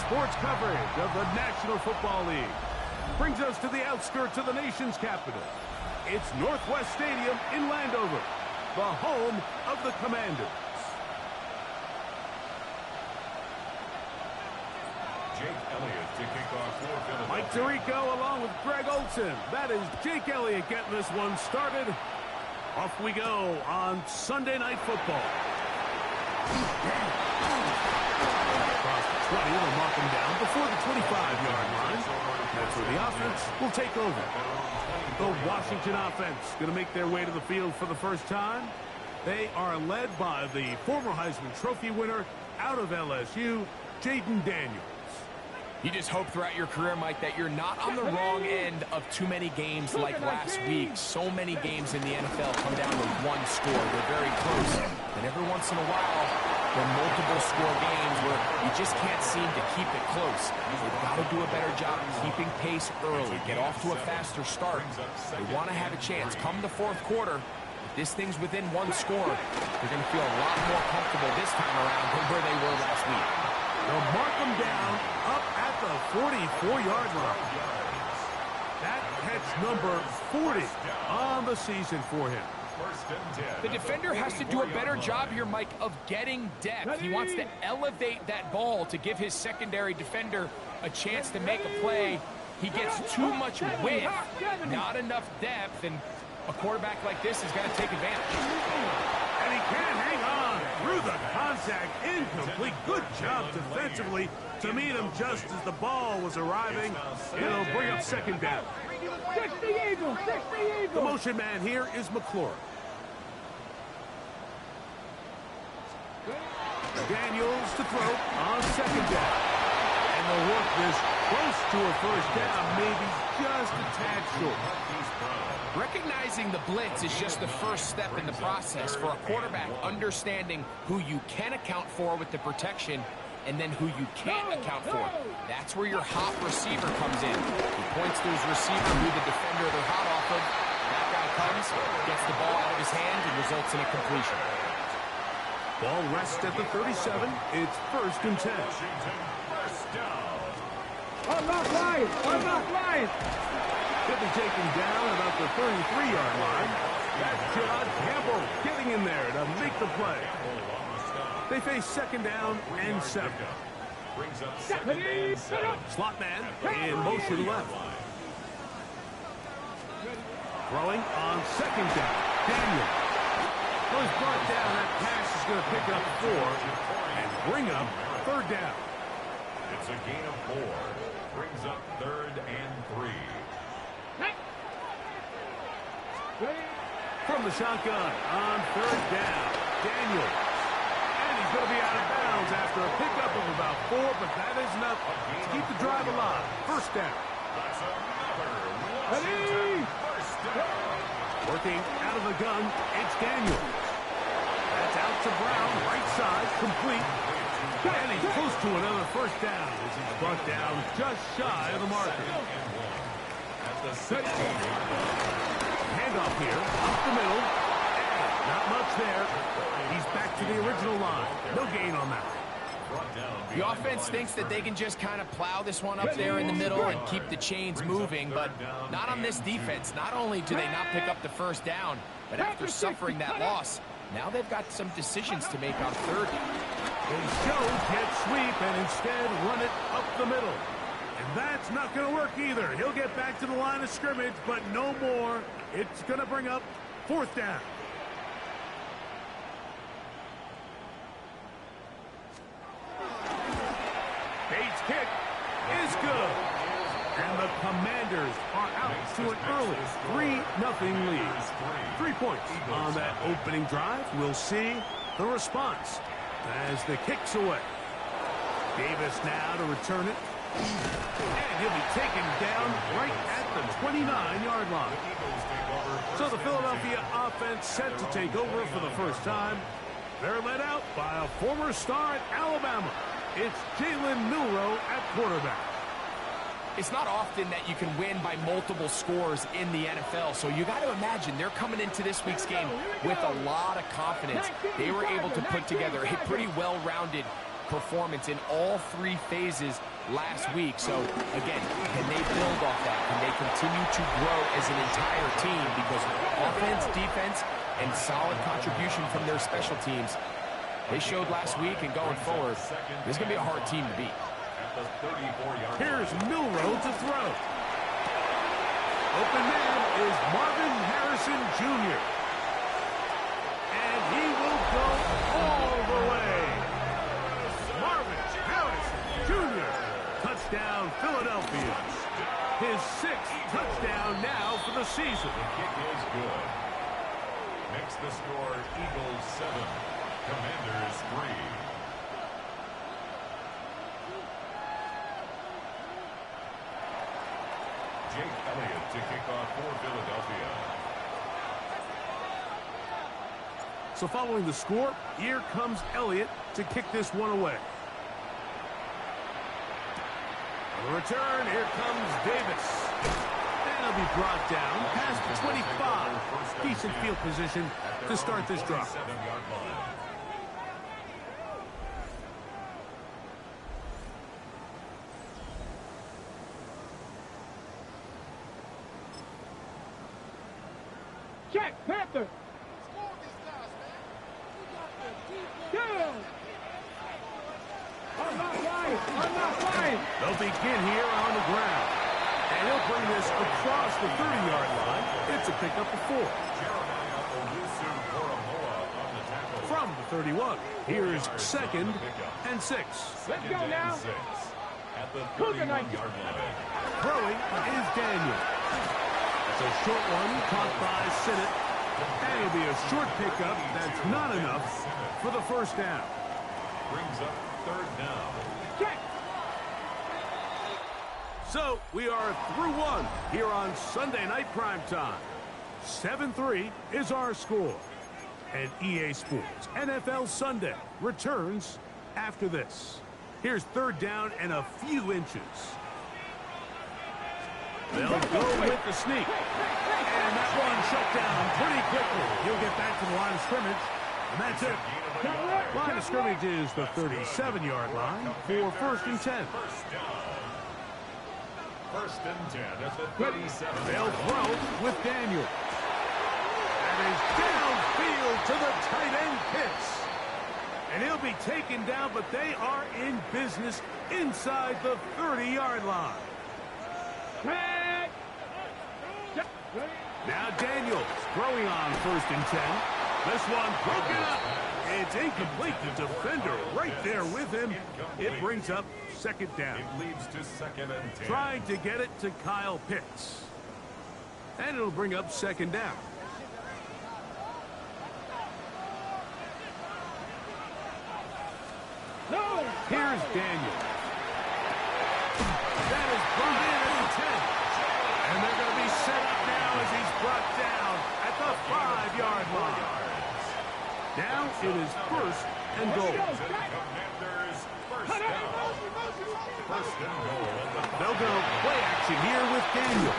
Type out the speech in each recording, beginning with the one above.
sports coverage of the National Football League brings us to the outskirts of the nation's capital. It's Northwest Stadium in Landover, the home of the Commanders. Jake Elliott to kick off for Philadelphia. Mike Tirico along with Greg Olson. That is Jake Elliott getting this one started. Off we go on Sunday Night Football. Across the 20, they'll mark him down before the 25-yard line. That's where the offense will take over. The Washington offense going to make their way to the field for the first time. They are led by the former Heisman Trophy winner out of LSU, Jaden Daniels. You just hope throughout your career, Mike, that you're not on the wrong end of too many games like last week. So many games in the NFL come down to one score. They're very close. And every once in a while, there are multiple score games where you just can't seem to keep it close. They've got to do a better job keeping pace early, get off to a faster start. They want to have a chance. Come the fourth quarter, if this thing's within one score, they're going to feel a lot more comfortable this time around than where they were last week. They'll mark them down up at the 44-yard line. That catch number 40 on the season for him. The defender has to do a better job here, Mike, of getting depth. He wants to elevate that ball to give his secondary defender a chance to make a play. He gets too much width, not enough depth, and a quarterback like this is going to take advantage. And he can't hang on through the contact. Incomplete. Good job defensively to meet him just as the ball was arriving. It'll bring up second down. 60 Eagles, 60 Eagles. The motion man here is McClure. Daniels to throw on second down. And they'll work this close to a first down, maybe just a tad short. Recognizing the blitz is just the first step in the process for a quarterback understanding who you can account for with the protection and then who you can't account for. That's where your hot receiver comes in. He points to his receiver who the defender they're hot off of. That guy comes, gets the ball out of his hand, and results in a completion. Ball rests at the 37. It's 1st and 10. Unlock line, unlock line. He'll be taken down about the 33-yard line. That's John Campbell getting in there to make the play. They face second down and 7. Slot man in motion left. Throwing on second down. Daniel. Well, he's brought down. That pass is going to pick up 4 and bring up 3rd down. It's a gain of 4. Brings up 3rd and 3. From the shotgun on 3rd down, Daniels. And he's going to be out of bounds after a pickup of about 4, but that is enough to keep the drive alive. 1st down. That's another first down. Working out of the gun, it's Daniels. That's out to Brown, right side, complete. And he's close to another 1st down as he's brought down just shy of the marker. At the 16. Handoff here, up the middle, and not much there. He's back to the original line. No gain on that. The offense thinks that they can just kind of plow this one up there in the middle and keep the chains moving, but not on this defense. Not only do they not pick up the 1st down, but after suffering that loss, now they've got some decisions to make on 3rd. They show jet sweep and instead run it up the middle. And that's not going to work either. He'll get back to the line of scrimmage, but no more. It's going to bring up 4th down. Bates' kick is good. And the Commanders are out to an early 3-0 lead. 3 points on that opening drive. We'll see the response as the kick's away. Davis now to return it. And he'll be taken down right at the 29-yard line. So the Philadelphia offense set to take over for the first time. They're led out by a former star at Alabama. It's Jalen Milroe at quarterback. It's not often that you can win by multiple scores in the NFL, so you got to imagine they're coming into this week's game with a lot of confidence. They were able to put together a pretty well-rounded performance in all 3 phases last week. So, again, can they build off that? Can they continue to grow as an entire team? Because offense, defense, and solid contribution from their special teams, they showed last week, and going forward, this is going to be a hard team to beat. Here's Milrow to throw. Open man is Marvin Harrison Jr. And he will go all the way. Marvin Harrison Jr. Touchdown, Philadelphia. His 6th touchdown now for the season. The kick is good. Makes the score Eagles 7, Commanders 3. Jake Elliott to kick off for Philadelphia. So following the score, here comes Elliott to kick this one away. On the return, here comes Davis. And he'll be brought down past the 25. Decent field position to start this drive. Check, Panther. Down. I'm not lying. I'm not lying. They'll begin here on the ground. And he'll bring this across the 30-yard line. It's a pickup of 4. From the 31, here's 2nd and 6. Let's go now. At the Cougar 31-yard line. Throwing is Daniel. It's a short one caught by Sinnott. And it'll be a short pickup. That's not enough for the first down. Brings up 3rd down. Check. So we are through 1 here on Sunday Night Primetime. 7-3 is our score. And EA Sports NFL Sunday returns after this. Here's 3rd down and a few inches. They'll go with the sneak. And that one shut down pretty quickly. He'll get back to the line of scrimmage. And that's it. Line of scrimmage is the 37-yard line for 1st and 10. 1st and 10 at the 37. They'll throw with Daniel. And is downfield to the tight end Pitts. And he'll be taken down, but they are in business inside the 30-yard line. Now Daniels throwing on 1st and 10. This one broken up. It's incomplete. The defender right there with him. It brings up 2nd down. It leads to 2nd and 10. Trying to get it to Kyle Pitts. And it'll bring up 2nd down. No. Here's Daniel. That is brought in at the 10. And they're going to be set up now as he's brought down at the 5-yard line. Now it is 1st and goal. Commanders 1st down. 1st and goal. They'll go play action here with Daniel.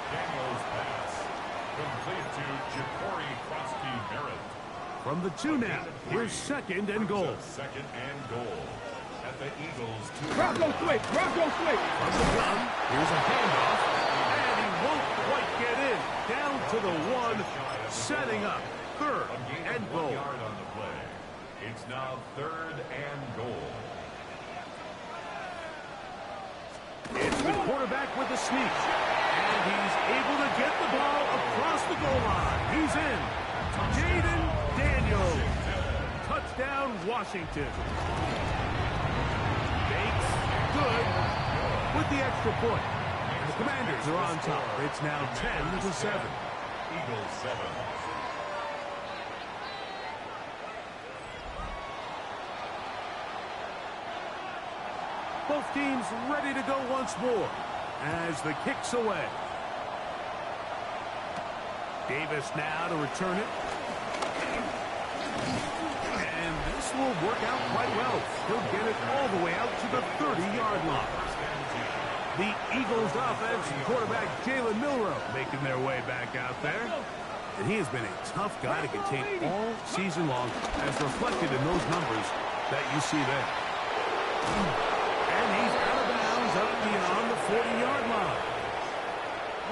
Daniel's pass complete to Ja'Cory Krosky-Merritt. From the 2 now, here's 2nd and goal. 2nd and goal at the Eagles 2. Rocco switch. Rocco switch. From the gun, here's a handoff. And he won't quite get in. Down to the 1, setting up 3rd and goal. 1 yard on the play. It's now 3rd and goal. It's the quarterback with the sneak. And he's able to get the ball across the goal line. He's in. Jaden Daniels. Touchdown, Washington. Bates, good, with the extra point. And the Commanders are on top. It's now 10-7. Eagles 7. Both teams ready to go once more as the kick's away. Davis now to return it. And this will work out quite well. He'll get it all the way out to the 30-yard line. The Eagles offense, quarterback Jalen Milrow making their way back out there. And he has been a tough guy to contain all season long, as reflected in those numbers that you see there. And he's out of bounds up beyond the 40-yard line.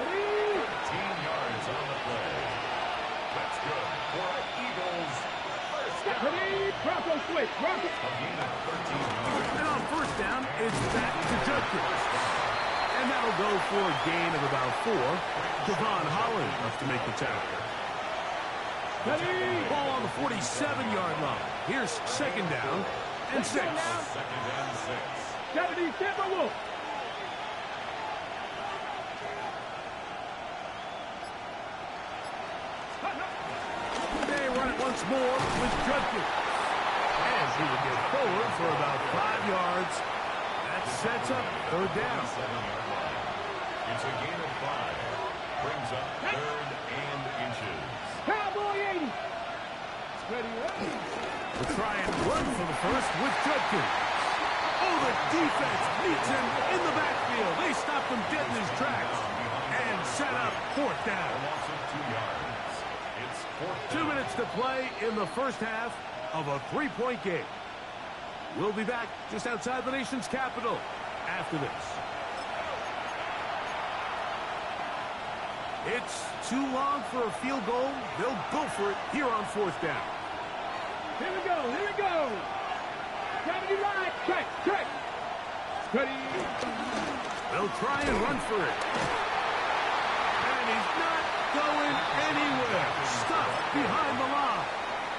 15 yards on the play. That's good for Eagles. First down. Bronco switch. Bronco. A gain of 13 yards. And on first down, it's back to Judkins. And that'll go for a gain of about 4. Devon Holland up to make the tackle. Ball on the 47-yard line. Here's second down and 6. Second and 6. 70, Timberwolves. They run it once more with Judkins. And he will get forward for about 5 yards. That sets up third down. 7-yard line. It's a gain of 5. Brings up third and inches. Cowboy 80. Ready, ready. We'll try and run for the first with Judkins. Oh, the defense meets him in the backfield. They stopped him dead in his tracks and set up fourth down. Loss of 2 yards. It's fourth 2 minutes to play in the first half of a 3-point game. We'll be back just outside the nation's capital after this. It's too long for a field goal. They'll go for it here on fourth down. Here we go. Here we go. 70 line. Check. Check. Ready. They'll try and run for it. And he's not going anywhere. Stuck behind the line.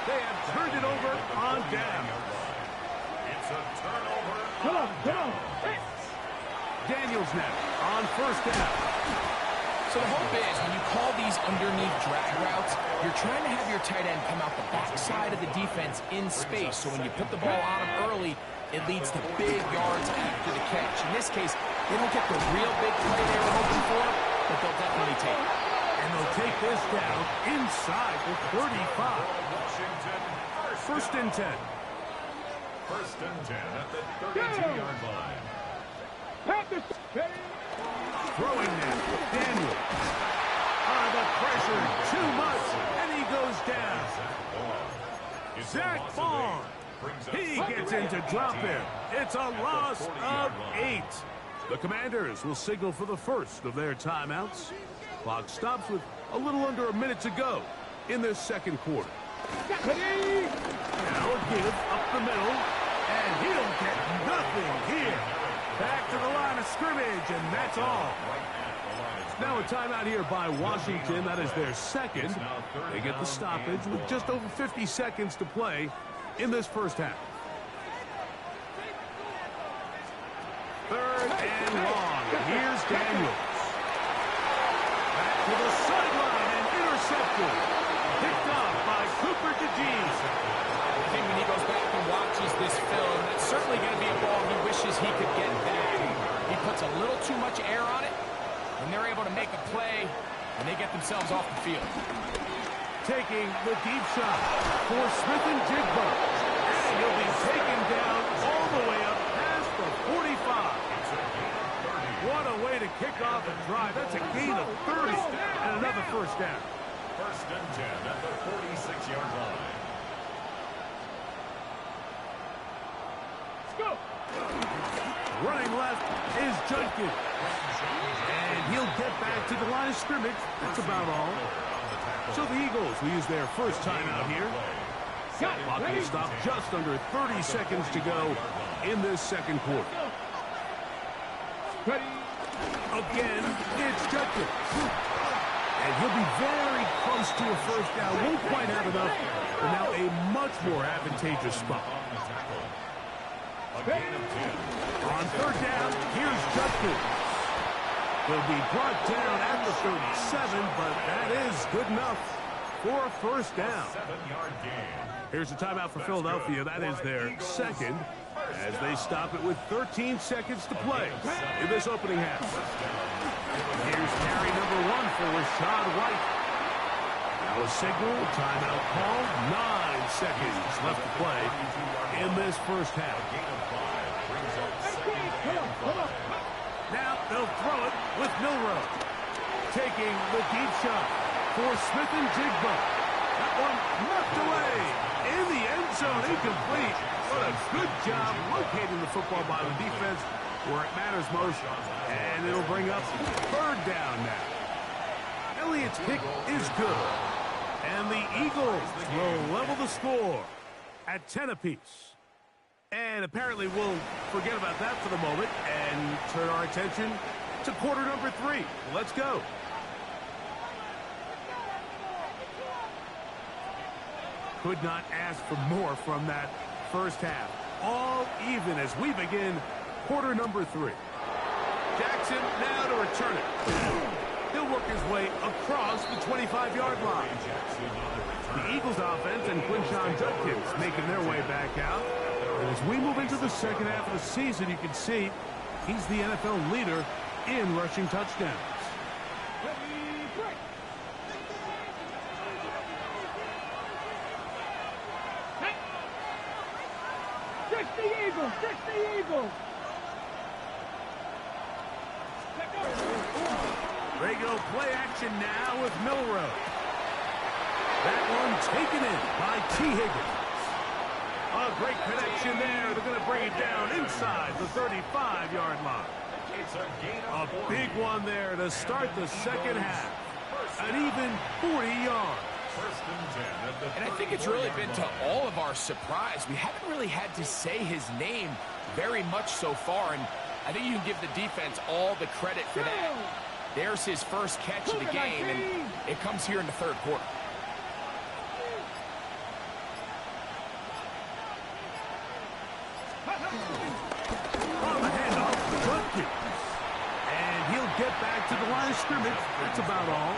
They have turned it over on down. It's a turnover. Come on. Come on. Hey. Daniels now on first down. So the hope is when you call these underneath drag routes, you're trying to have your tight end come out the backside of the defense in space. So when you put the ball on him early, it leads to big yards after the catch. In this case, they don't get the real big play they were hoping for, but they'll definitely take it. And they'll take this down inside the 35. Washington. First and 10. First and 10 at the 32-yard line. Panthers. Ready. Throwing now. Daniels. The pressure too much, and he goes down. Zach Vaughn. He gets into drop there. It's a loss of 8. The Commanders will signal for the first of their timeouts. Clock stops with a little under a minute to go in this second quarter. Ready. Now a give up the middle, and he'll get nothing here. Back to the line of scrimmage, and that's all. Now a timeout here by Washington. That is their second. They get the stoppage with just over 50 seconds to play in this first half. Third and long. And here's Daniels. Back to the sideline and intercepted. Picked up by Cooper DeJean. I think when he goes back and watches this film, that's certainly going to be a ball he wishes he could get back. He puts a little too much air on it, and they're able to make a play, and they get themselves off the field. Taking the deep shot for Smith and Jigba. And he'll be taken down all the way up past the 45. What a way to kick off a drive. That's a gain of 30 and another first down. First and 10 at the 46-yard line. Let's go. Running left is Judkins. And he'll get back to the line of scrimmage. That's about all. So the Eagles will use their first timeout here. Clock will stop just under 30 seconds to go in this second quarter. Ready. Again, it's Judkins. And he'll be very close to a first down. Won't quite have enough. But now a much more advantageous spot. On third down, here's Judkins. He'll be brought down at the 37, but that is good enough for a first down. 7-yard gain. Here's a timeout for Philadelphia. That is their second, as they stop it with 13 seconds to play in this opening half. Here's carry number 1 for Rashad White. Now a signal, timeout called. 9 seconds left to play in this first half. Now they'll throw it with Milroe. Taking the deep shot. for Smith and Jigba. That one knocked away in the end zone, incomplete. But a good job locating the football by the defense where it matters most. And it'll bring up third down now. Elliott's kick is good. And the Eagles will level the score at 10 apiece. And apparently we'll forget about that for the moment and turn our attention to quarter number 3. Let's go. Could not ask for more from that first half. All even as we begin quarter number 3. Jackson now to return it. He'll work his way across the 25-yard line. The Eagles offense and Quinshon Judkins making their way back out. And as we move into the second half of the season, you can see he's the NFL leader in rushing touchdowns. Fix the Eagles! Fix the Eagles! They go play action now with Milrow. That one taken in by T. Higgins. A great connection there. They're going to bring it down inside the 35-yard line. A big one there to start the second half. An even 40 yards. And I think it's really been to all of our surprise. We haven't really had to say his name very much so far, and I think you can give the defense all the credit for that. There's his first catch of the game, and it comes here in the third quarter. On the handoff, Judkins. And he'll get back to the line of scrimmage. That's about all.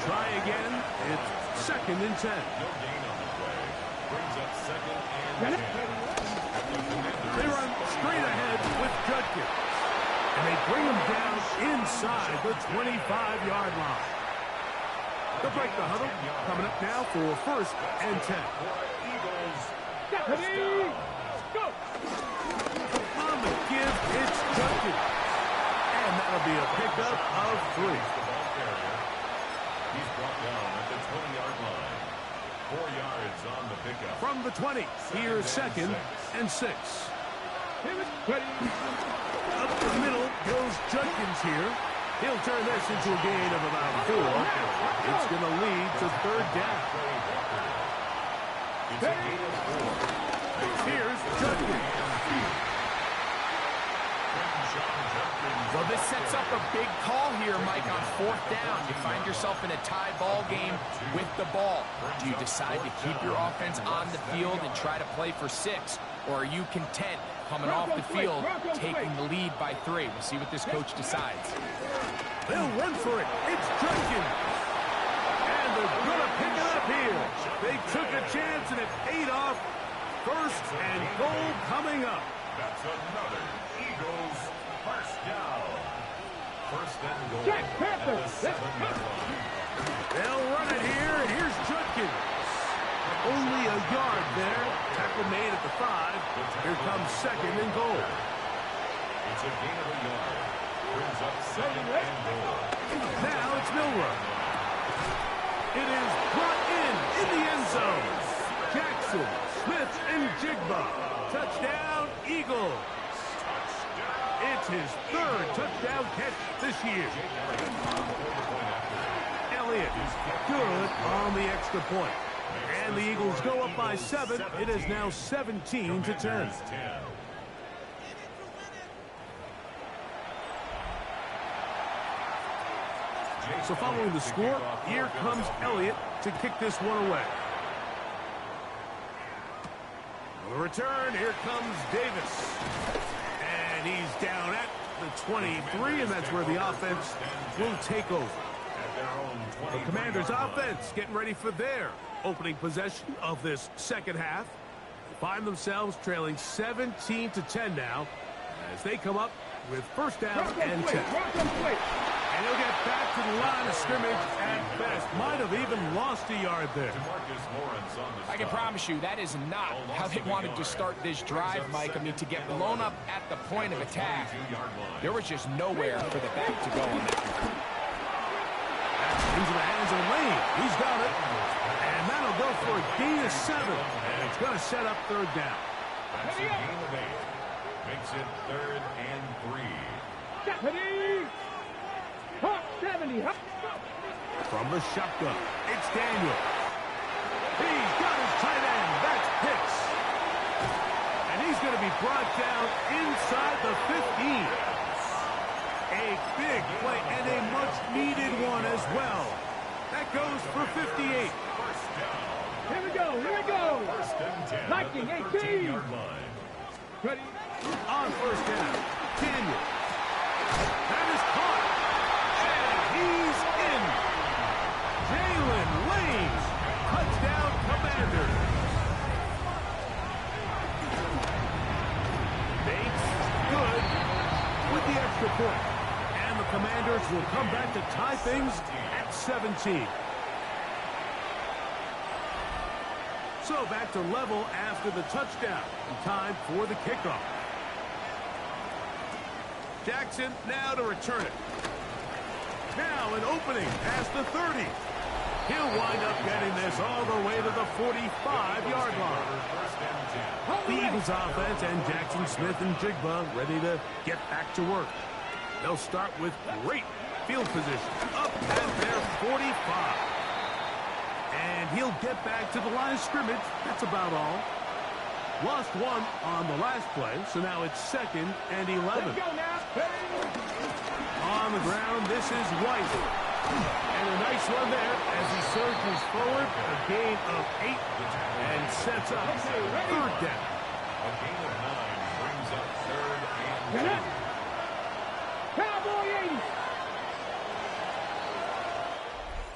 Try again. It's 2nd and 10. They run straight ahead with Judkins. And they bring him down inside the 25-yard line. They'll break the huddle. Coming up now for 1st and 10. Go! On the give, it's Judkins. And that'll be a pickup of 3. He's brought down at the 20-yard line. 4 yards on the pickup. From the 20, here's 2nd and 6. Up the middle goes Judkins here. He'll turn this into a gain of about 4. It's going to lead to 3rd down. It's a gain of 4. Here's Judkins. Well, this sets up a big call here, Mike, on 4th down. You find yourself in a tie ball game with the ball. Do you decide to keep your offense on the field and try to play for 6? Or are you content coming off the field, taking the lead by 3? We'll see what this coach decides. They'll run for it. It's Judkins. And they're going to pick it up here. They took a chance and it paid off. 1st and goal coming up. That's another Eagles first down. 1st and goal Jack at Panther. the 7-yard line. They'll run it here, and here's Judkins. Only a yard there. Tackle made at the 5. Here comes 2nd and goal. It's a gain of a yard. Brings up 2nd and goal. Now it's Milrow. It is brought in the end zone. Jackson, Smith, and Jigba. Touchdown, Eagles. It's his 3rd touchdown catch this year. Elliott is good on the extra point. And the Eagles go up by 7. It is now 17-10. So following the score, here comes Elliott to kick this one away. On the return, here comes Davis. And he's down at the 23, and that's where the offense will take over. The Commanders' offense getting ready for their opening possession of this second half. Find themselves trailing 17-10 now as they come up with 1st down and 10. And he'll get back to the line of scrimmage at best. Might have even lost a yard there. I can promise you that is not how they wanted to start this drive, Mike. I mean, to get blown up at the point of attack, there was just nowhere for the back to go on that. Into the hands of Lane. He's got it. And that'll go for a gain of 7. And it's going to set up third down. That's a gain of 8. Makes it 3rd and 3. Ready? Hawk 70. From the shotgun, it's Daniel. He's got his tight end. That's Pitts. And he's going to be brought down inside the 15. A big play and a much-needed one as well. That goes for 58. Here we go. Here we go. Lightning 18. Ready? On first down, Daniel. That is caught. And he's in. Jalen Lane. Touchdown, Commanders. Bates, good with the extra point. And the Commanders will come back to tie things at 17. So back to level after the touchdown. Time for the kickoff. Jackson now to return it. Now an opening past the 30. He'll wind up getting this all the way to the 45-yard line. The Eagles offense and Jackson Smith and Jigba ready to get back to work. They'll start with great field position up at their 45. And he'll get back to the line of scrimmage. That's about all. Lost one on the last play, so now it's 2nd and 11. Let's go now. On the ground, this is White. And a nice run there as he surges forward. A gain of 8 and sets up third down. A gain of 9 brings up 3rd and 2. Cowboy 80.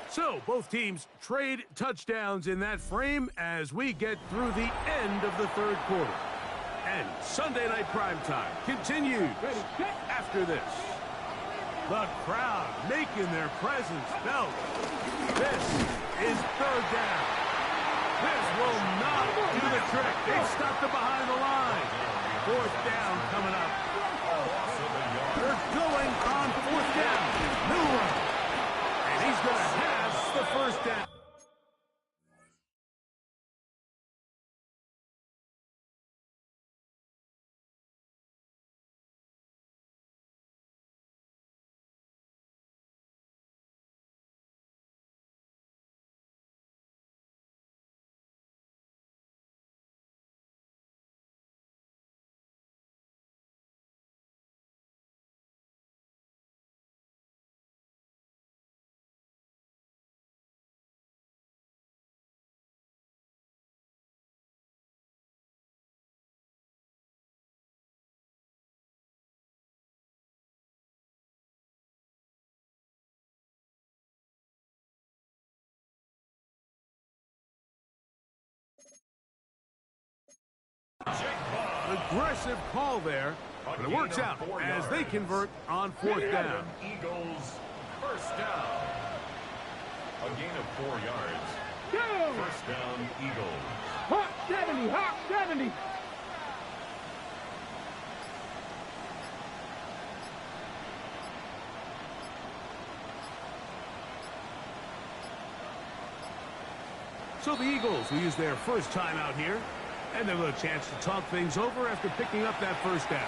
So both teams trade touchdowns in that frame as we get through the end of the third quarter. And Sunday Night Primetime continues after this. The crowd making their presence felt. This is third down. This will not do the trick. They stopped it behind the line. Fourth down coming up. They're going on fourth down. Miller. And he's going to have the first down. Aggressive call there, but it works out as they convert on fourth down. Eagles, first down. A gain of 4 yards. Go! First down, Eagles. Hawk 70. Hawk 70. So the Eagles will use their first time out here, and they'll have a chance to talk things over after picking up that first down.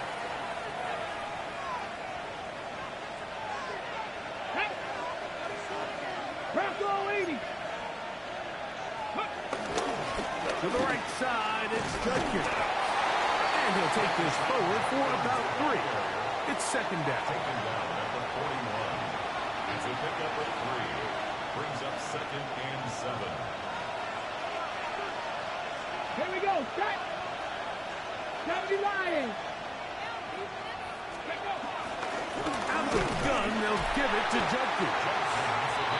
Bronco 80. To the right side, it's Judkins. And he'll take this forward for about 3. It's second down. Taken down at the 41. It's a pickup of 3. Brings up 2nd and 7. Here we go. Set. 70 Lions. Out of the gun, they'll give it to Judkins.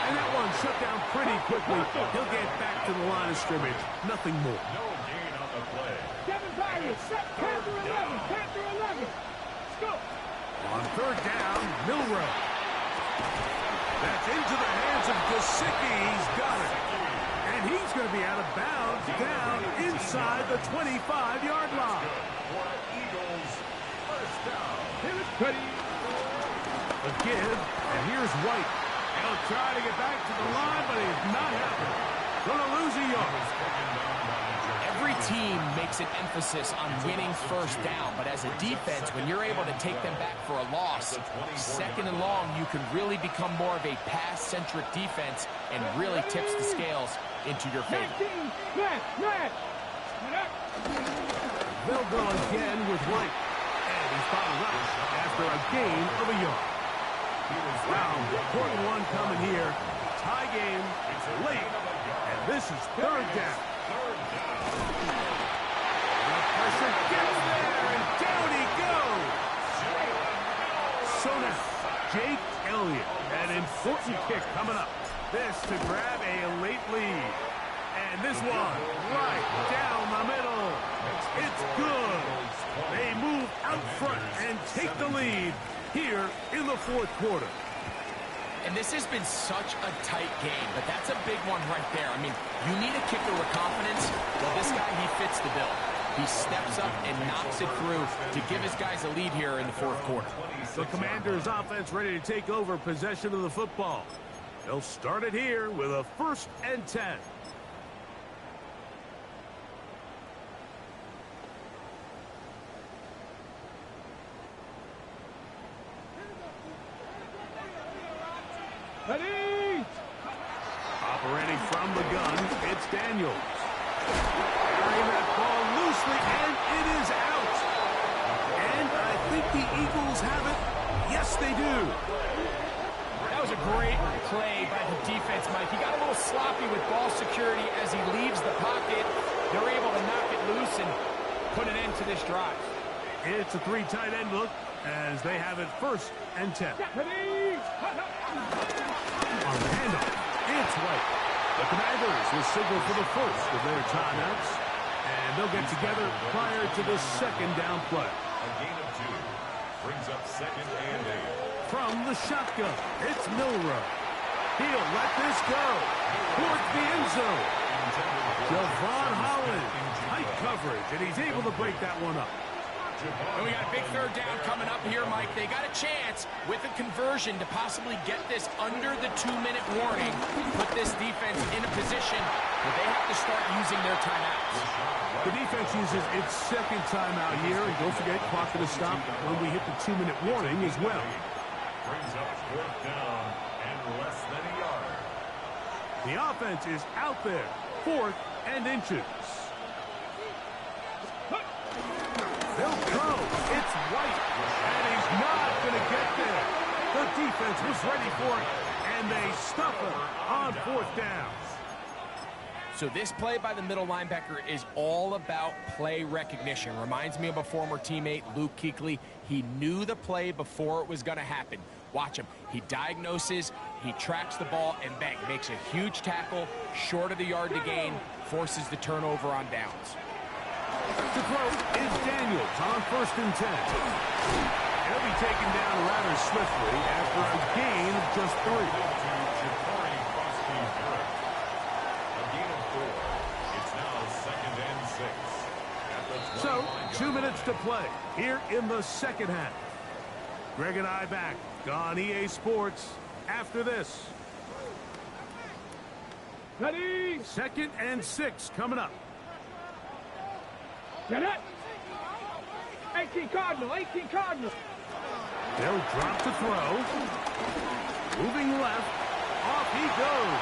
And that one shut down pretty quickly. He'll get back to the line of scrimmage. Nothing more. No gain on the play. 7 Lions. Set. Panther 11. Panther 11. Let's go. On third down, Milrow. That's into the hands of Gesicki. He's got it. And he's going to be out of bounds down inside the 25-yard line. For Eagles, first down. Here it's Cuddy. A give, and here's White. He'll try to get back to the line, but he's not happening. Gonna lose a yard. Every team makes an emphasis on winning first down, but as a defense, when you're able to take them back for a loss, second and long, you can really become more of a pass-centric defense and really tips the scales into your favor. They'll go again with White. And he's fouled out after a gain of a yard. Wow, important one coming here. Tie game. It's late. And this is third down. The pressure gets there, and down he goes. So now, Jake Elliott, an important kick coming up. This to grab a late lead. And this one right down the middle. It's good. They move out front and take the lead here in the fourth quarter. And this has been such a tight game, but that's a big one right there. I mean, you need a kicker with confidence. Well, this guy, he fits the bill. He steps up and knocks it through to give his guys a lead here in the fourth quarter. The Commanders' offense ready to take over possession of the football. They'll start it here with a 1st and 10. Ready! Operating from the gun, it's Daniels. Carrying that ball loosely, and it is out. And I think the Eagles have it. Yes, they do. That was a great play by the defense, Mike. He got a little sloppy with ball security as he leaves the pocket. They're able to knock it loose and put an end to this drive. It's a 3 tight end look as they have it 1st and 10. Ready! On the handoff, it's White. The Commanders will signal for the first of their timeouts, and they'll get together prior to the 2nd down play. A gain of 2 brings up 2nd and 8. From the shotgun, it's Milrow. He'll let this go towards the end zone. Javon Holland, tight coverage, and he's able to break that one up. And we got a big 3rd down coming up here, Mike. They got a chance with a conversion to possibly get this under the 2-minute warning, put this defense in a position where they have to start using their timeouts. The defense uses its 2nd timeout here, and don't forget, clock to stop when we hit the 2-minute warning as well. Brings up 4th down and less than a yard. The offense is out there, 4th and inches. They'll throw. It's White. And he's not going to get there. The defense was ready for it, and they stuff him on 4th down. So this play by the middle linebacker is all about play recognition. Reminds me of a former teammate, Luke Kuechly. He knew the play before it was going to happen. Watch him. He diagnoses, he tracks the ball, and bang, makes a huge tackle, short of the yard to gain, forces the turnover on downs. To throw is Daniels on 1st and 10. He'll be taken down rather swiftly after a gain of just 3. A gain of 4. It's now 2nd and 6. So, 2 minutes to play here in the 2nd half. Greg and I back on EA Sports after this. Ready! 2nd and 6 coming up. Get it! 18 Cardinal, 18 Cardinal. They'll drop to throw. Moving left. Off he goes.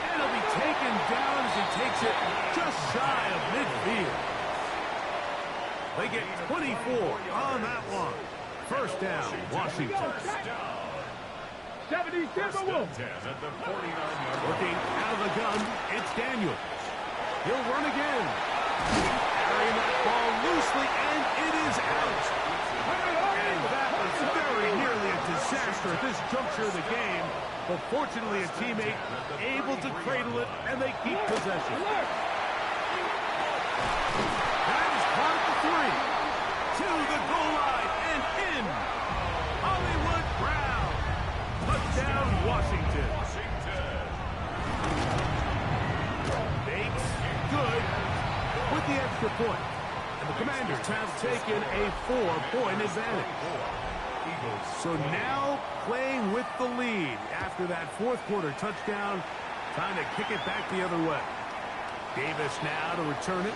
And he'll be taken down as he takes it just shy of midfield. They get 24 on that one. 1st down, Washington. 70 Timberwolves. At the 49-yard line. Looking out of the gun, it's Daniels. He'll run again. Carrying that ball loosely, and it is out. And that was very nearly a disaster at this juncture of the game. But fortunately, a teammate able to cradle it, and they keep possession. That is caught at the 3. To the goal line and in. Hollywood Brown. Touchdown, Washington. Makes good with the extra point. And the Commanders have taken a 4-point advantage. So now playing with the lead after that fourth quarter touchdown. Time to kick it back the other way. Davis now to return it.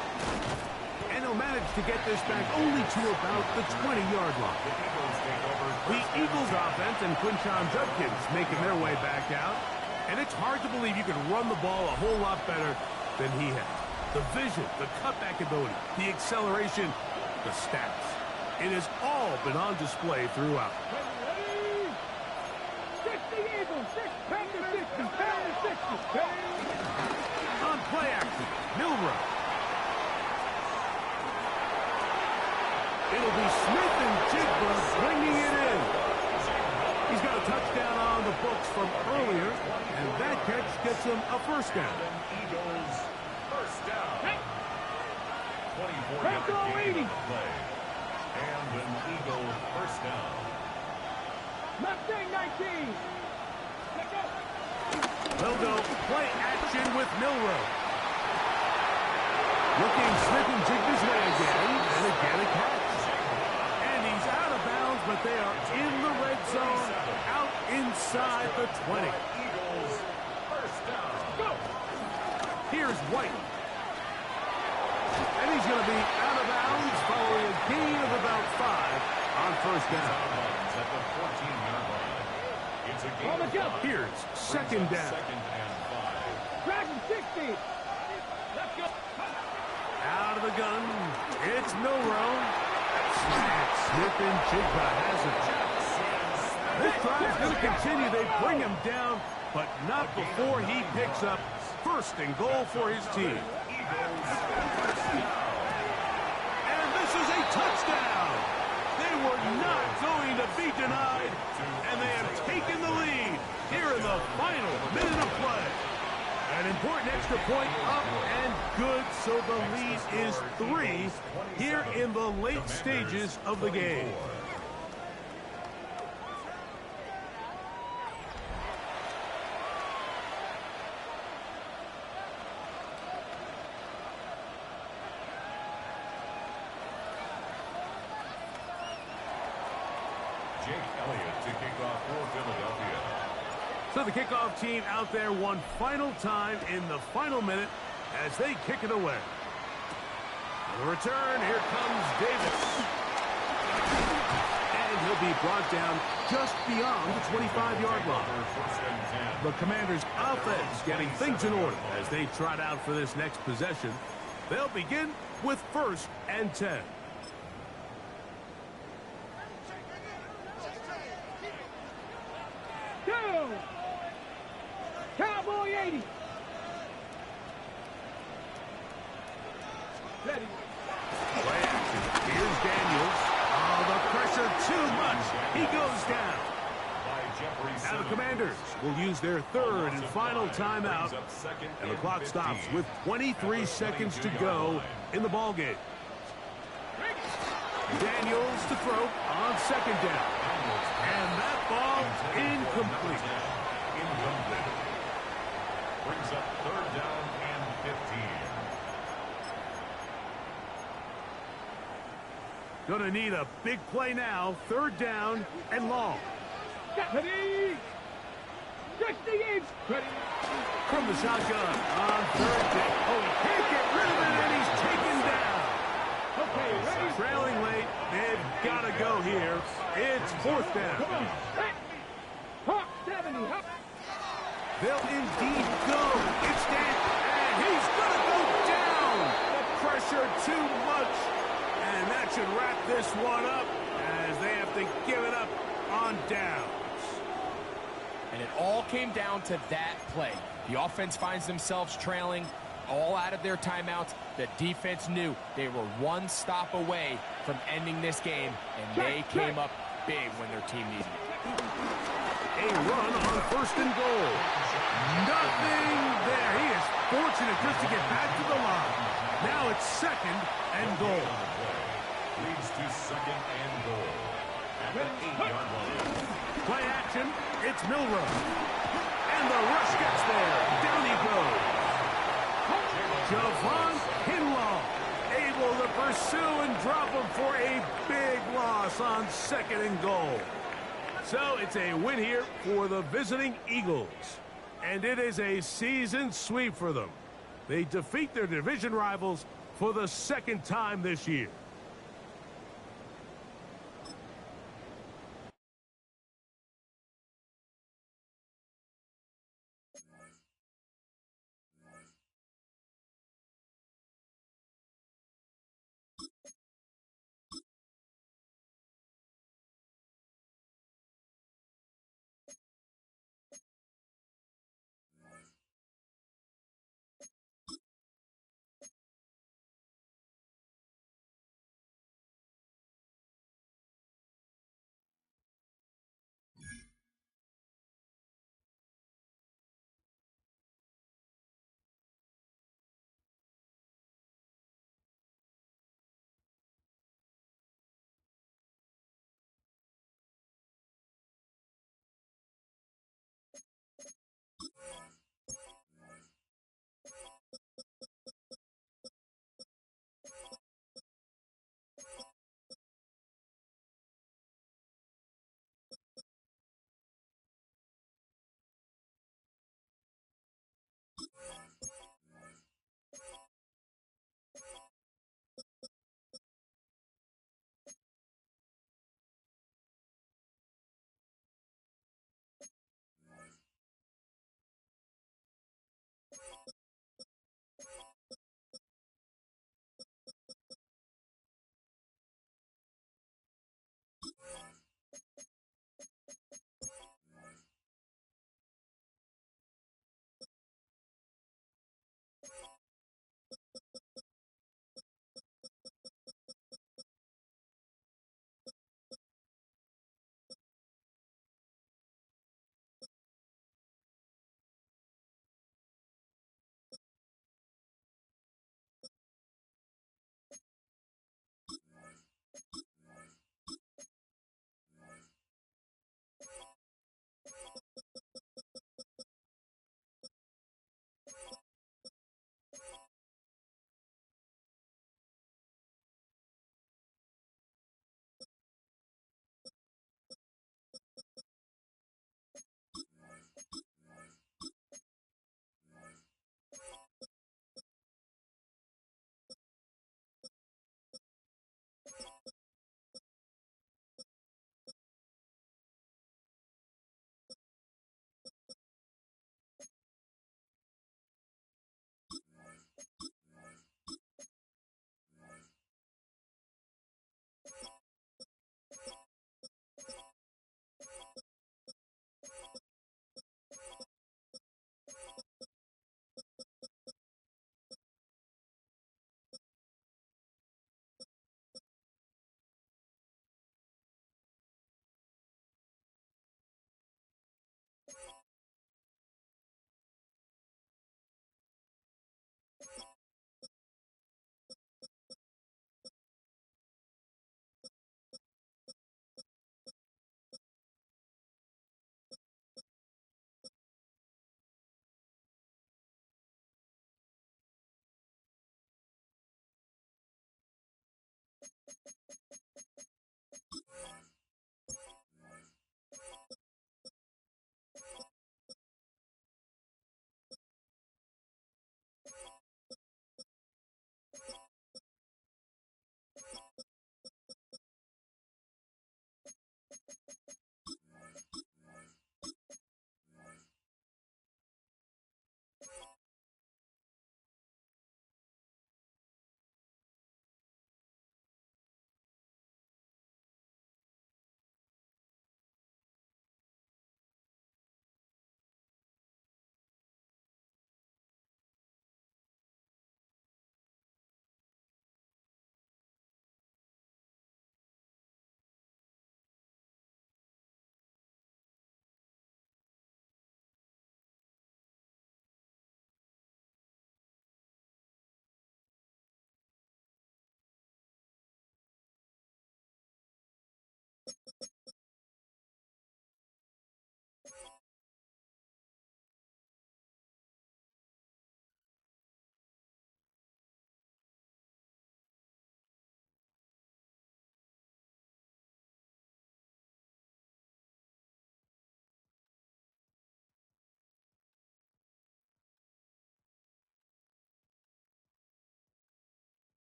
And he'll manage to get this back only to about the 20-yard line. The Eagles offense and Quinshon Judkins making their way back out. And it's hard to believe you can run the ball a whole lot better than he has. The vision, the cutback ability, the acceleration, the stats. It has all been on display throughout. 60 Eagles, 10 to 60, 10 to 60. On play action, Milroe. It'll be Smith and Jigba bringing it in. He's got a touchdown on the books from earlier, and that catch gets him a first down. Eagles first down. 24-yard gain on the play. And an Eagle first down. Mustang 19. They'll go play action with Milroe. Looking Smith and Jigba's way again, and again a catch. And he's out of bounds, but they are in the red zone, out inside the 20. Eagles first down. Go. Here's White. And he's going to be out of bounds following a gain of about 5 on first down. At the 14-yard line. It's a gain of 5. Here's second down. Second and 5. Dragon 60. Let's go. Out of the gun, it's Milroe. Smith and Jigba has it. This drive's going to continue. They bring him down, but not before he picks up first and goal for his team. And this is a touchdown. They were not going to be denied, and they have taken the lead here in the final minute of play. An important extra point up and good, so the lead is 3 here in the late stages of the game. Jake Elliott to kick off for Philadelphia. So the kickoff team out there one final time in the final minute as they kick it away. On the return, here comes Davis. And he'll be brought down just beyond the 25-yard line. The Commanders' offense getting things in order as they trot out for this next possession. They'll begin with 1st and 10. Go. Cowboy 80. Ready. Play action. Here's Daniels. Oh, the pressure too much. He goes down. Now the Commanders will use their 3rd and final timeout. And the clock stops with 23 seconds to go in the ballgame. Daniels to throw on 2nd down. And that ball incomplete. Brings up 3rd down and 15. Gonna need a big play now. 3rd down and long. Ready. 68. Ready. From the shotgun on 3rd down. Oh, he can't get rid of it, and he's taken down. Okay, ready. Trailing late. They've got to go here. It's 4th down. Come on. Hop 70. Hop. They'll indeed go. It's Dan, and he's going to go down. The pressure too much. And that should wrap this one up as they have to give it up on downs. And it all came down to that play. The offense finds themselves trailing, all out of their timeouts. The defense knew they were one stop away from ending this game, and they came up big when their team needed it. A run on 1st and goal. Nothing there. He is fortunate just to get back to the line. Now it's 2nd and goal. Leads to 2nd and goal. At the 8-yard line. Play action. It's Milroe. And the rush gets there. Down he goes. Javon Kinlaw able to pursue and drop him for a big loss on 2nd and goal. So it's a win here for the visiting Eagles. And it is a season sweep for them. They defeat their division rivals for the second time this year.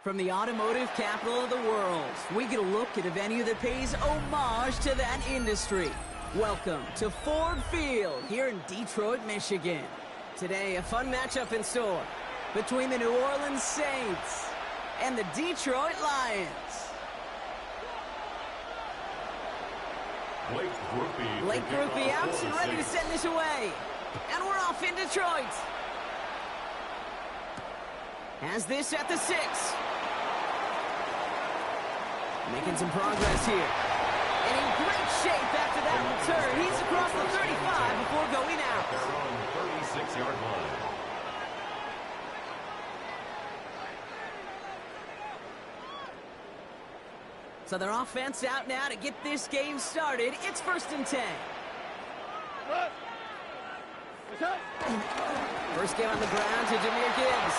From the automotive capital of the world, we get a look at a venue that pays homage to that industry. Welcome to Ford Field here in Detroit, Michigan. Today, a fun matchup in store between the New Orleans Saints and the Detroit Lions. Blake Groupie out and ready to send this away. And we're off in Detroit. Has this at the 6. Making some progress here. And in great shape after that return. He's across the 35 before going out. Their own 36-yard line. So their offense out now to get this game started. It's 1st and 10. First game on the ground to Jahmyr Gibbs.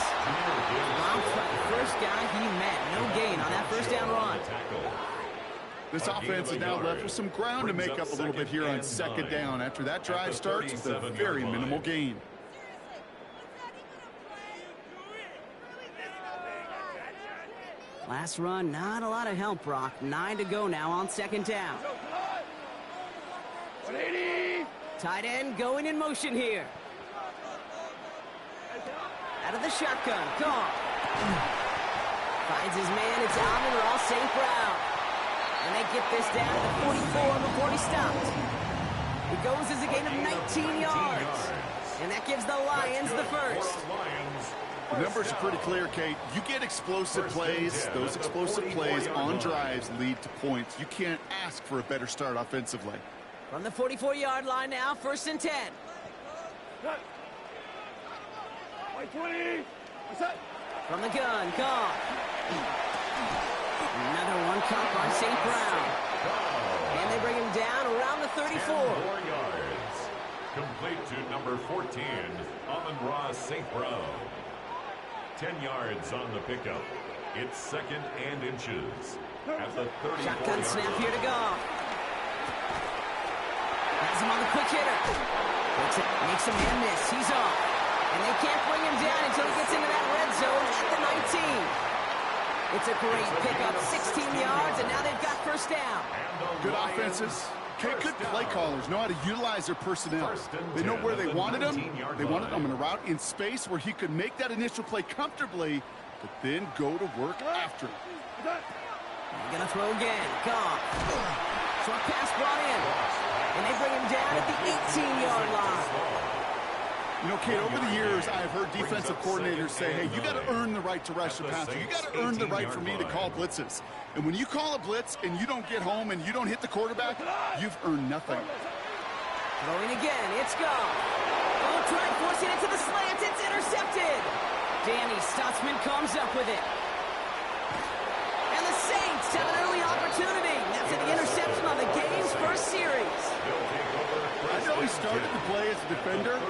Bounced by the first guy he met. No gain on that first down run. This offense is now left with some ground to make up a little bit here on 2nd down after that drive starts with a very minimal gain. Last run, not a lot of help, Brock. 9 to go now on 2nd down. 180. Tight end going in motion here. Out of the shotgun, gone. Finds his man, it's Amon-Ra St. Brown. And they get this down to the 44 before he stopped. It goes as a gain of 19 yards. And that gives the Lions the first. The numbers are pretty clear, Kate. You get explosive plays. Those explosive plays on drives lead to points. You can't ask for a better start offensively. From the 44-yard line now, 1st and 10. 20. Set. From the gun, gone. Another one caught by St. Brown. And they bring him down around the 34. 4 yards. Complete to number 14, Amon-Ra St. Brown. 10 yards on the pickup. It's 2nd and inches. At the 34. Shotgun snap here to go. Has him on the quick hitter. Makes a man miss. He's off. And they can't bring him down until he gets into that red zone at the 19. It's a great pickup, 16 yards, and now they've got 1st down. Good offenses. Good play callers know how to utilize their personnel. They know where they wanted him. They wanted him in a route in space where he could make that initial play comfortably, but then go to work after it. They're going to throw again. Gone. Short pass brought in. And they bring him down at the 18-yard line. You know, Kate, over the years, I have heard defensive coordinators say, hey, you got to earn the right to rush the passer. You got to earn the right for me to call blitzes. And when you call a blitz and you don't get home and you don't hit the quarterback, you've earned nothing. Throwing again. It's gone. Oh, try forcing it to the slants. It's intercepted. Danny Stutzman comes up with it. And the Saints have an early opportunity. That's an interception on the game's first series. I know he started the play as a defender.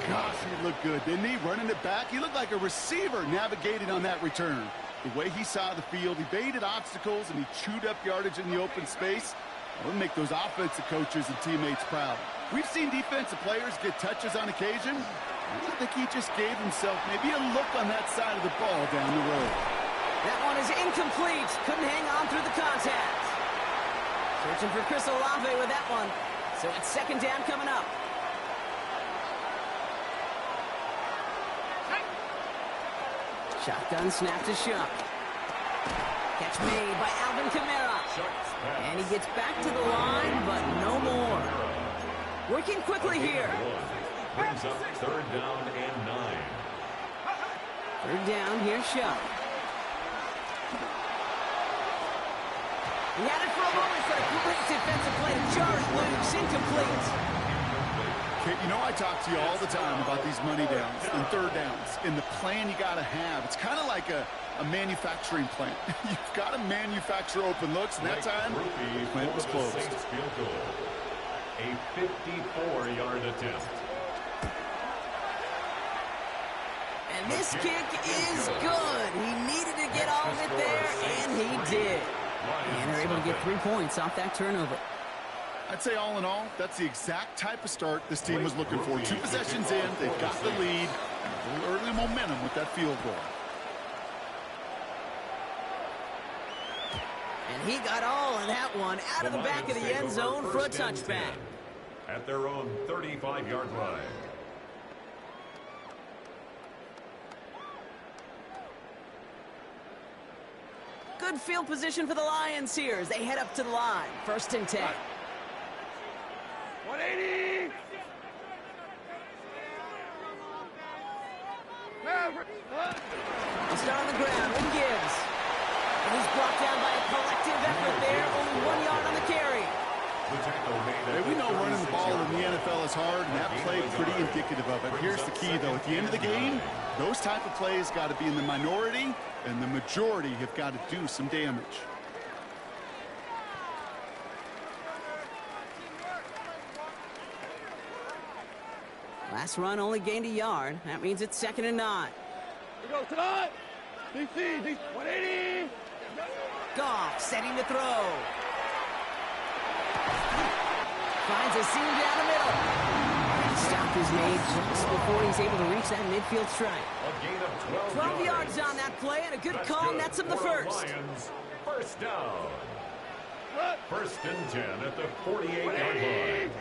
Gosh, he looked good, didn't he? Running it back, he looked like a receiver navigating on that return. The way he saw the field, he baited obstacles, and he chewed up yardage in the open space. That would make those offensive coaches and teammates proud. We've seen defensive players get touches on occasion. I think he just gave himself maybe a look on that side of the ball down the road. That one is incomplete. Couldn't hang on through the contact. Searching for Chris Olave with that one. So it's 2nd down coming up. Shotgun snap to Shuck. Catch made by Alvin Kamara. And he gets back to the line, but no more. Working quickly here. Brings up 3rd down and 9. 3rd down, here's Shuck. He had it for a moment for a great defensive play to jar it loose. Incomplete. Kate, you know I talk to you all the time about these money downs and 3rd downs and the plan you got to have. It's kind of like a manufacturing plant. You've got to manufacture open looks, and that time, the plant was closed. A 54-yard attempt. And this kick is good. He needed to get all of it there, and he did. And they're able to get 3 points off that turnover. I'd say all in all, that's the exact type of start this team was looking for. 2 possessions in, they've got the lead, a little early momentum with that field goal. And he got all of that one out of the back of the end zone for a touchback. At their own 35-yard line. Good field position for the Lions here as they head up to the line. 1st and 10. 180. He'll start on the ground with Gibbs. And he's brought down by a collective effort there. Only 1 yard on the carry. Hey, we know running the ball in the NFL is hard, and that play pretty indicative of it. Here's the key, though. At the end of the game, those type of plays got to be in the minority, and the majority have got to do some damage. Last run only gained a yard. That means it's 2nd and 9. Here goes tonight. DC, 180. Goff setting the throw. Finds a seam down the middle. And stop is made just before he's able to reach that midfield strike. A gain of 12 yards on that play, and a good call nets him the first. Lions, first down. 1st and 10 at the 48-yard line.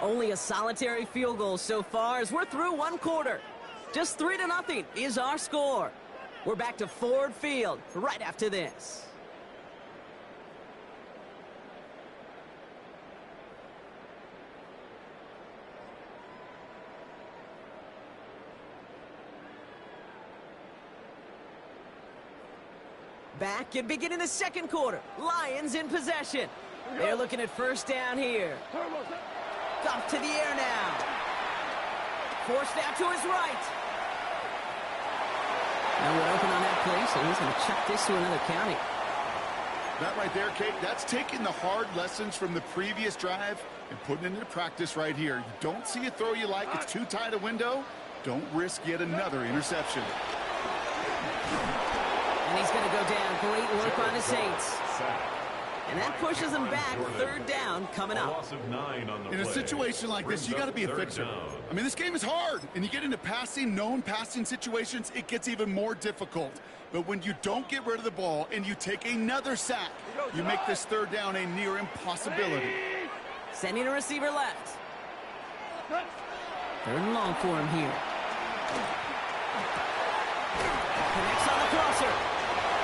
Only a solitary field goal so far as we're through 1 quarter. Just 3-0 is our score. We're back to Ford Field right after this. Back and beginning the 2nd quarter. Lions in possession. They're looking at 1st down here. Goff to the air now. Forced out to his right. Now we're open on that play, so he's going to chuck this to another county. That right there, Kate, that's taking the hard lessons from the previous drive and putting it into practice right here. You don't see a throw you like, it's too tight a window. Don't risk yet another interception. And he's going to go down. Great work on the Saints. And that pushes them back. 3rd down coming up. Loss of 9 on the In a play. situation like this, you got to be a fixer. I mean, this game is hard, and you get into known passing situations, it gets even more difficult. But when you don't get rid of the ball and you take another sack, you make this 3rd down a near impossibility. Sending a receiver left. 3rd and long for him here. Connects on the crosser.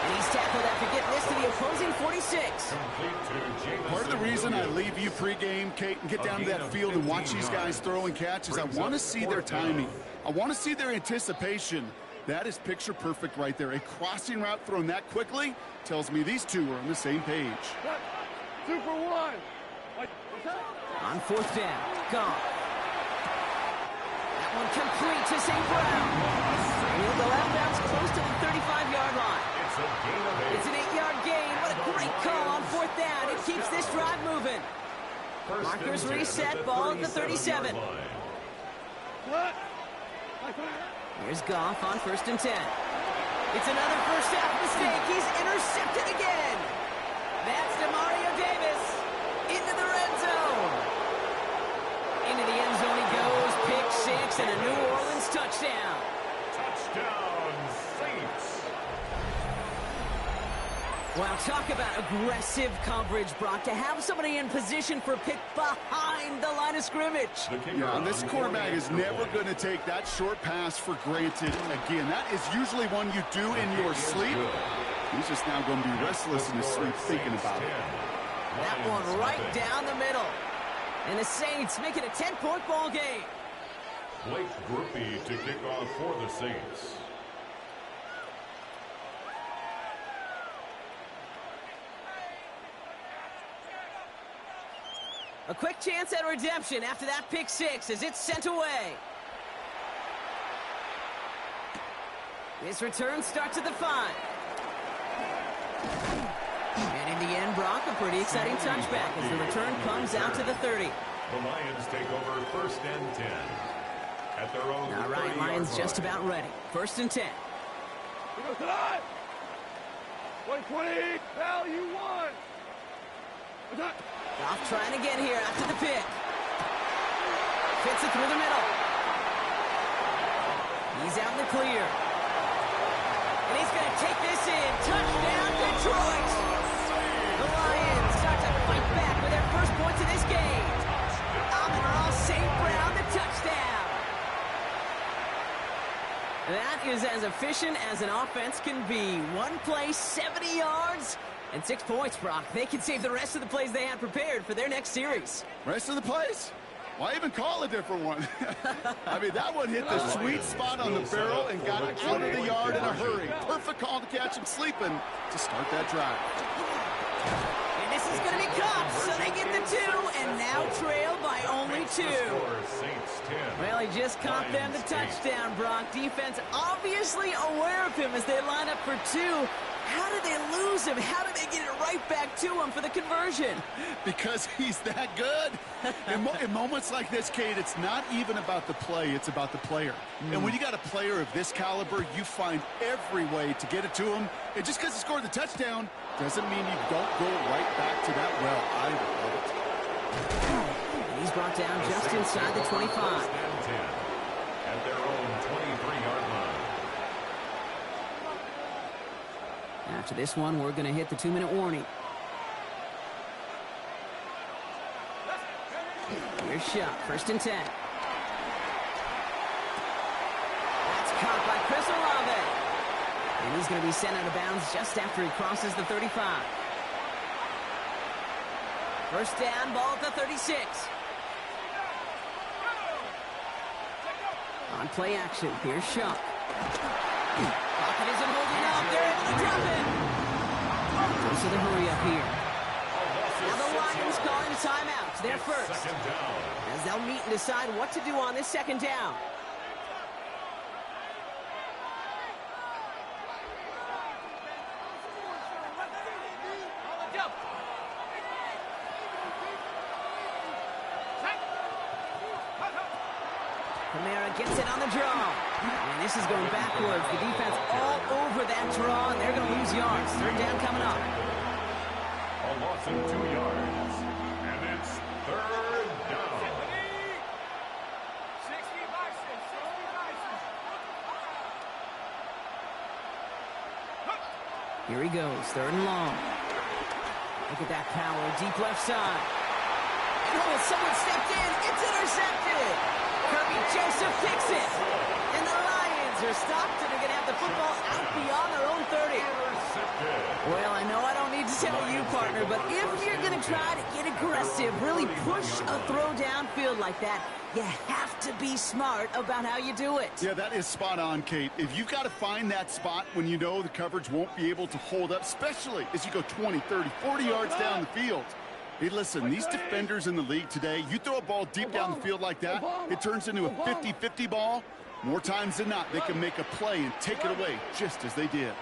And he's tackled after getting this to the opposing 46. Part of the reason I leave you pregame, Kate, and get down to that field and watch these guys throw and catch is I want to see their timing. I want to see their anticipation. That is picture perfect right there. A crossing route thrown that quickly tells me these two are on the same page. 2 for 1. On 4th down, Goff. That one complete to St. Brown. And he'll go out of bounds close to the 35-yard line. It's an 8-yard gain. What a great call on 4th down. It keeps this drive moving. Markers reset, ball at the 37. Here's Goff on 1st and 10. It's another first half mistake. He's intercepted again. That's Demario Davis into the red zone. Into the end zone he goes. Pick 6 and a New Orleans touchdown. Touchdown, Saints. Well, talk about aggressive coverage, Brock. To have somebody in position for a pick behind the line of scrimmage. Yeah, and this quarterback is never going to take that short pass for granted again. That is usually one you do in your sleep. He's just now going to be restless in his sleep thinking about it. That one right down the middle. And the Saints make it a 10-point ball game. Blake Grupe to kick off for the Saints. A quick chance at redemption after that pick 6 as it's sent away. This return starts at the 5. And in the end, Brock, a pretty exciting touchback as the return comes out to the 30. The Lions take over 1st and 10. At their own All right, Lions just about ready. 1st and 10. Here goes tonight. 120. Value 1. Goff trying again here after the pick. Fits it through the middle. He's out in the clear. And he's going to take this in. Touchdown, Detroit. The Lions start to fight back with their first points in this game. Amon-Ra St. Brown, the touchdown. That is as efficient as an offense can be. One play, 70 yards, and 6 points, Brock. They can save the rest of the plays they had prepared for their next series. Rest of the plays? Why even call a different one? I mean, that one hit the sweet spot on the barrel and got it out of the yard in a hurry. Perfect call to catch him sleeping to start that drive. And this is going to be caught, so they get the 2, and now trail by only 2. Well, he just caught them the touchdown, Brock. Defense obviously aware of him as they line up for 2. How did they lose him? How did they get it right back to him for the conversion? Because he's that good. In moments like this, Kate, it's not even about the play, it's about the player. And when you got a player of this caliber, you find every way to get it to him. And just because he scored the touchdown doesn't mean you don't go right back to that well either. And he's brought down just inside the 25. At their own 23-yard line. After this one, we're going to hit the 2-minute warning. Here's shot, 1st and 10. That's caught by Chris Olave. And he's going to be sent out of bounds just after he crosses the 35. 1st down, ball at the 36. On play action, here's Shock. Pocket isn't holding up. They're able to drop it. Goes to the hurry up here. Now the Lions calling a timeout. They're first. As they'll meet and decide what to do on this 2nd down. Kamara gets it on the draw. And this is going backwards. The defense all over that draw, and they're going to lose yards. 3rd down coming up. A loss of 2 yards. And it's 3rd down. Here he goes, 3rd and long. Look at that power, deep left side. And oh, someone stepped in. It's intercepted. Kirby Joseph picks it. And the Lions are stopped, and they're going to have the football out beyond their own 30. Well, I know I don't need to tell you, partner, but if you're going to try to get aggressive, really push a throw downfield like that, you have to be smart about how you do it. Yeah, that is spot on, Kate. If you've got to find that spot when you know the coverage won't be able to hold up, especially as you go 20, 30, 40 yards down the field. Hey, listen, these defenders in the league today, you throw a ball deep down the field like that, it turns into a 50-50 ball. More times than not, they can make a play and take it away just as they did.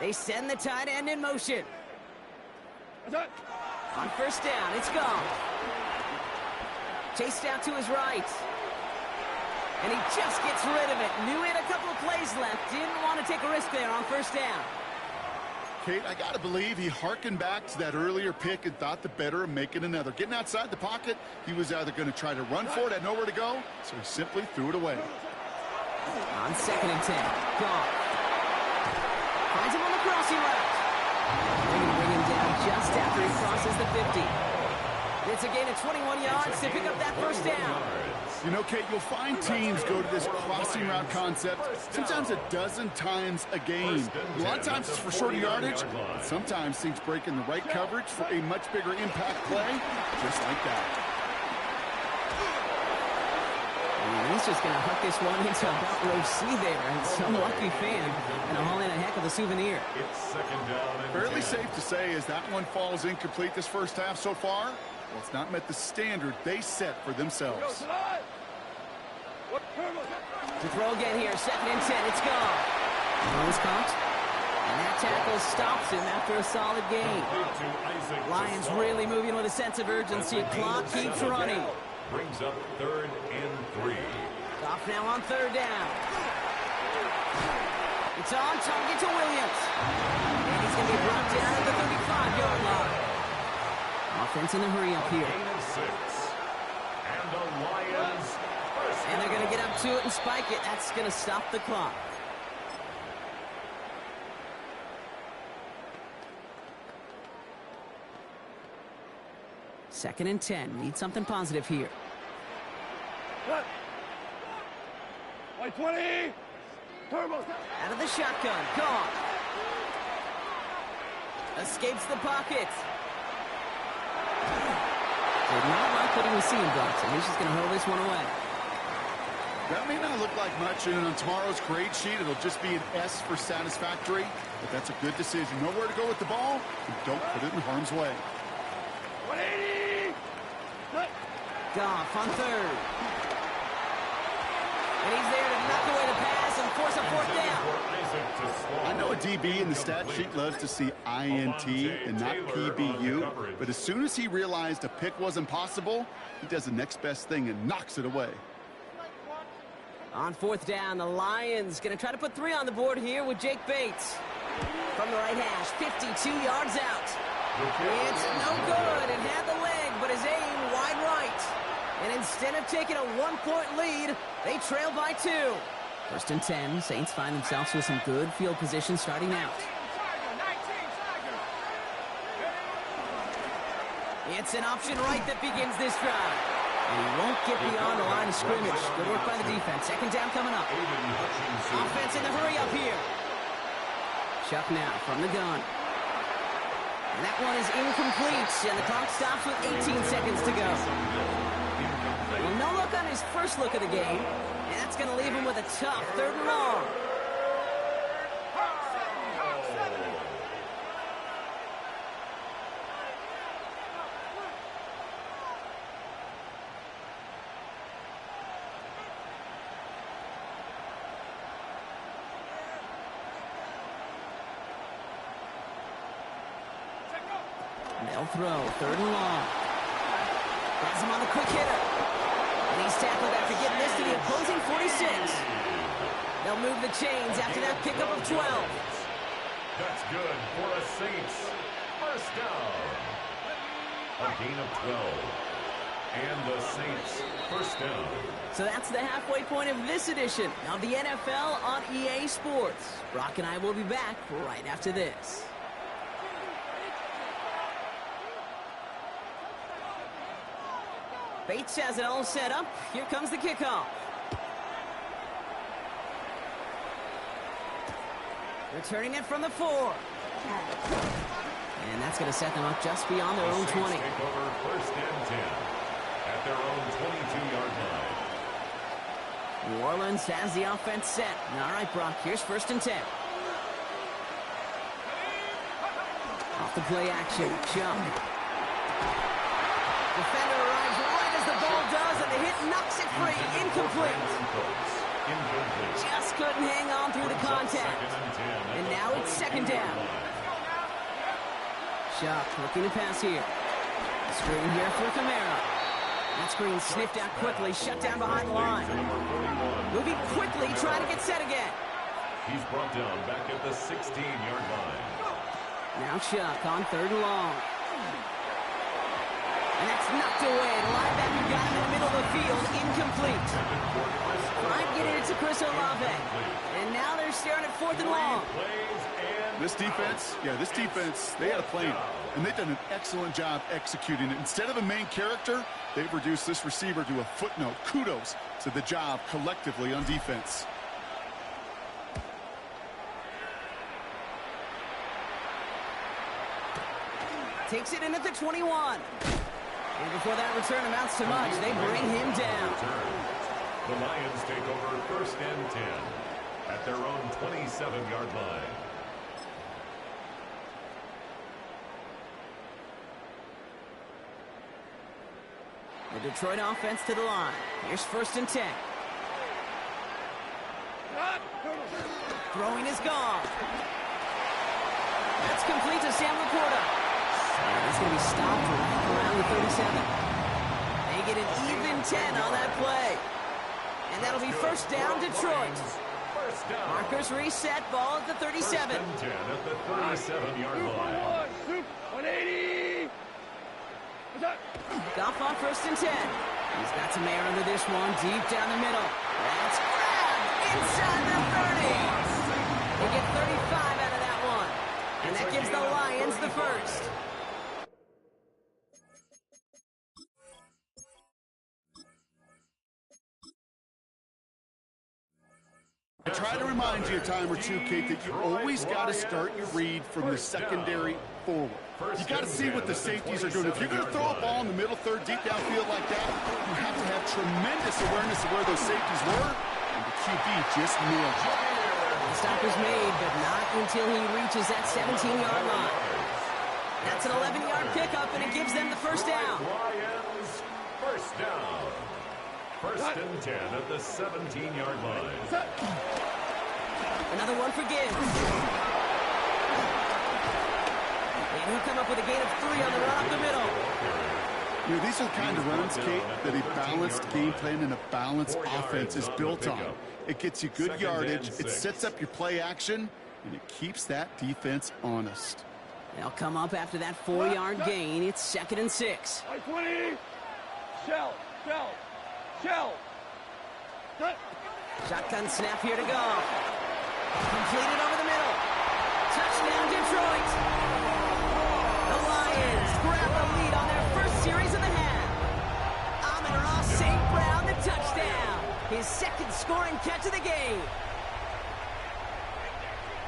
They send the tight end in motion. On 1st down, it's gone. Chased out to his right. And he just gets rid of it. Knew he had a couple of plays left. Didn't want to take a risk there on 1st down. Kate, I got to believe he hearkened back to that earlier pick and thought the better of making another. Getting outside the pocket, he was either going to try to run for it, had nowhere to go, so he simply threw it away. On 2nd and 10, gone. Finds him on the crossing route. They're going to bring him down just after he crosses the 50. It's a gain of 21 yards to pick up that 1st down. You know, Kate, you'll find teams go to this crossing route concept sometimes a dozen times a game. A lot of times it's for shorter yardage, but sometimes things break in the right coverage for a much bigger impact play, just like that. And he's just going to huck this one into about row C there, and some lucky fan going to haul in a heck of a souvenir. It's 2nd down and Fairly 10. safe to say as that one falls incomplete this 1st half so far, well, it's not met the standard they set for themselves. To throw again here, 2nd and 10, it's gone. Ball is caught, and that tackle stops him after a solid gain. Lions really moving with a sense of urgency. Clock keeps running. Brings up 3rd and 3. Off now on 3rd down. It's on target to Williams. And he's going to be brought down at the 35-yard line. Offense in the hurry up here. Gain of 6. And the Lions first. And they're going to get up to it and spike it. That's going to stop the clock. 2nd and 10. Need something positive here. White 20. Turbo. Out of the shotgun. Gone. Escapes the pocket. Did not like what he was seeing, but so he's just going to hurl this one away. That may not look like much, and on tomorrow's grade sheet, it'll just be an S for satisfactory, but that's a good decision. Know where to go with the ball, and don't put it in harm's way. 180. Goff on 3rd. And he's there to knock away the pass and force a 4th down. I know a DB in the stat sheet loves to see INT and not PBU, but as soon as he realized a pick wasn't possible, he does the next best thing and knocks it away. On 4th down, the Lions going to try to put 3 on the board here with Jake Bates. From the right hash, 52 yards out. It's no good. It had the leg, but his aim wide right. And instead of taking a 1-point lead, they trail by 2. 1st and 10. Saints find themselves with some good field position starting out. It's an option right that begins this drive. And he won't get beyond the line of scrimmage. Good work by the defense. 2nd down coming up. Offense in the hurry up here. Chuck now from the gun. And that one is incomplete. And the clock stops with 18 seconds to go. Well, no look on his first look of the game. And that's going to leave him with a tough 3rd and long. They'll throw 3rd and long. Has him on the quick hitter. And he's tackled after getting this to the opposing 46. They'll move the chains after that pickup of 12. That's good for a Saints. 1st down. A gain of 12. And the Saints 1st down. So that's the halfway point of this edition of the NFL on EA Sports. Brock and I will be back right after this. Bates has it all set up. Here comes the kickoff. Returning it from the 4. And that's going to set them up just beyond their own 20. Take over 1st and 10 at their own 22-yard line. New Orleans has the offense set. All right, Brock, here's 1st and 10. Off the play action. Chubb. Defender arrives right as the ball does, and the hit knocks it free. Incomplete. Just couldn't hang on through the contact. And now it's 2nd down. Chubb looking to pass here. Screen here for Kamara. That screen sniffed out quickly, shut down behind the line. Moving quickly, trying to get set again. He's brought down back at the 16-yard line. Now Chuck on 3rd and long. And that's knocked away. The linebacker got him in the middle of the field. Incomplete. Trying to get it to Chris Olave. And now they're staring at 4th and long. This defense, they had a plan, and they've done an excellent job executing it. Instead of a main character, they've reduced this receiver to a footnote. Kudos to the job collectively on defense. Takes it in at the 21. And before that return amounts to much, they bring him down. The Lions take over 1st and 10 at their own 27-yard line. The Detroit offense to the line. Here's 1st and 10. Throwing is gone. That's complete to Sam Laporta. That's going to be stopped right around the 37. They get an even 10 on that play. And that'll be 1st down, Detroit. Markers reset, ball at the 37. 1st and 10 at the 37-yard line. 180. Goff on 1st and 10. He's got some air under this one, deep down the middle. That's grabbed inside the 30. They get 35 out of that one. And that gives the Lions the 1st. try to remind you a time or two, Kate, that you always got to start your read from the secondary forward. You got to see what the safeties are doing. If you're going to throw a ball in the middle third, deep downfield like that, you have to have tremendous awareness of where those safeties were, and the QB just nailed it. The stop was made, but not until he reaches that 17-yard line. That's an 11-yard pickup, and it gives them the first down. Lions, first down. First and 10 at the 17-yard line. Another one for Gibbs. And he'll come up with a gain of 3 on the run up the middle. You know, these are the kind of runs, Kate, that a balanced game plan and a balanced offense is built on. It gets you good yardage, it sets up your play action, and it keeps that defense honest. They'll come up after that 4-yard gain. It's 2nd and 6. 20. Shell. Shotgun snap here to go. Completed over the middle. Touchdown, Detroit. The Lions grab the lead on their first series of the half. Amon-Ra St. Brown, the touchdown. His second scoring catch of the game.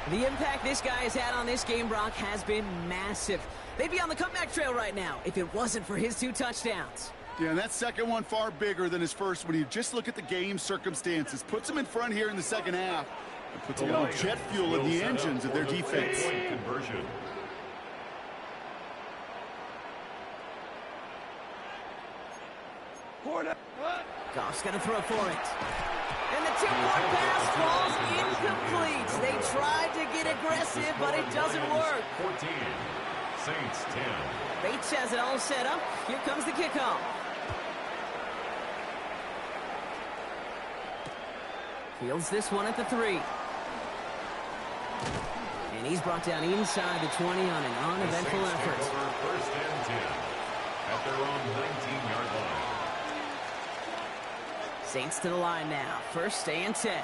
The impact this guy has had on this game, Brock, has been massive. They'd be on the comeback trail right now if it wasn't for his 2 touchdowns. Yeah, and that second one far bigger than his first when you just look at the game circumstances. Puts them in front here in the second half. And puts a little jet fuel in the engines of their defense. Conversion. Goff's going to throw for it. And the 2-point pass falls incomplete. They tried to get aggressive, but it doesn't work. 14. Saints 10. Bates has it all set up. Here comes the kickoff. Fields this one at the 3. And he's brought down inside the 20 on an uneventful effort. First and 10 at their own 19-yard line. Saints to the line now. First and 10.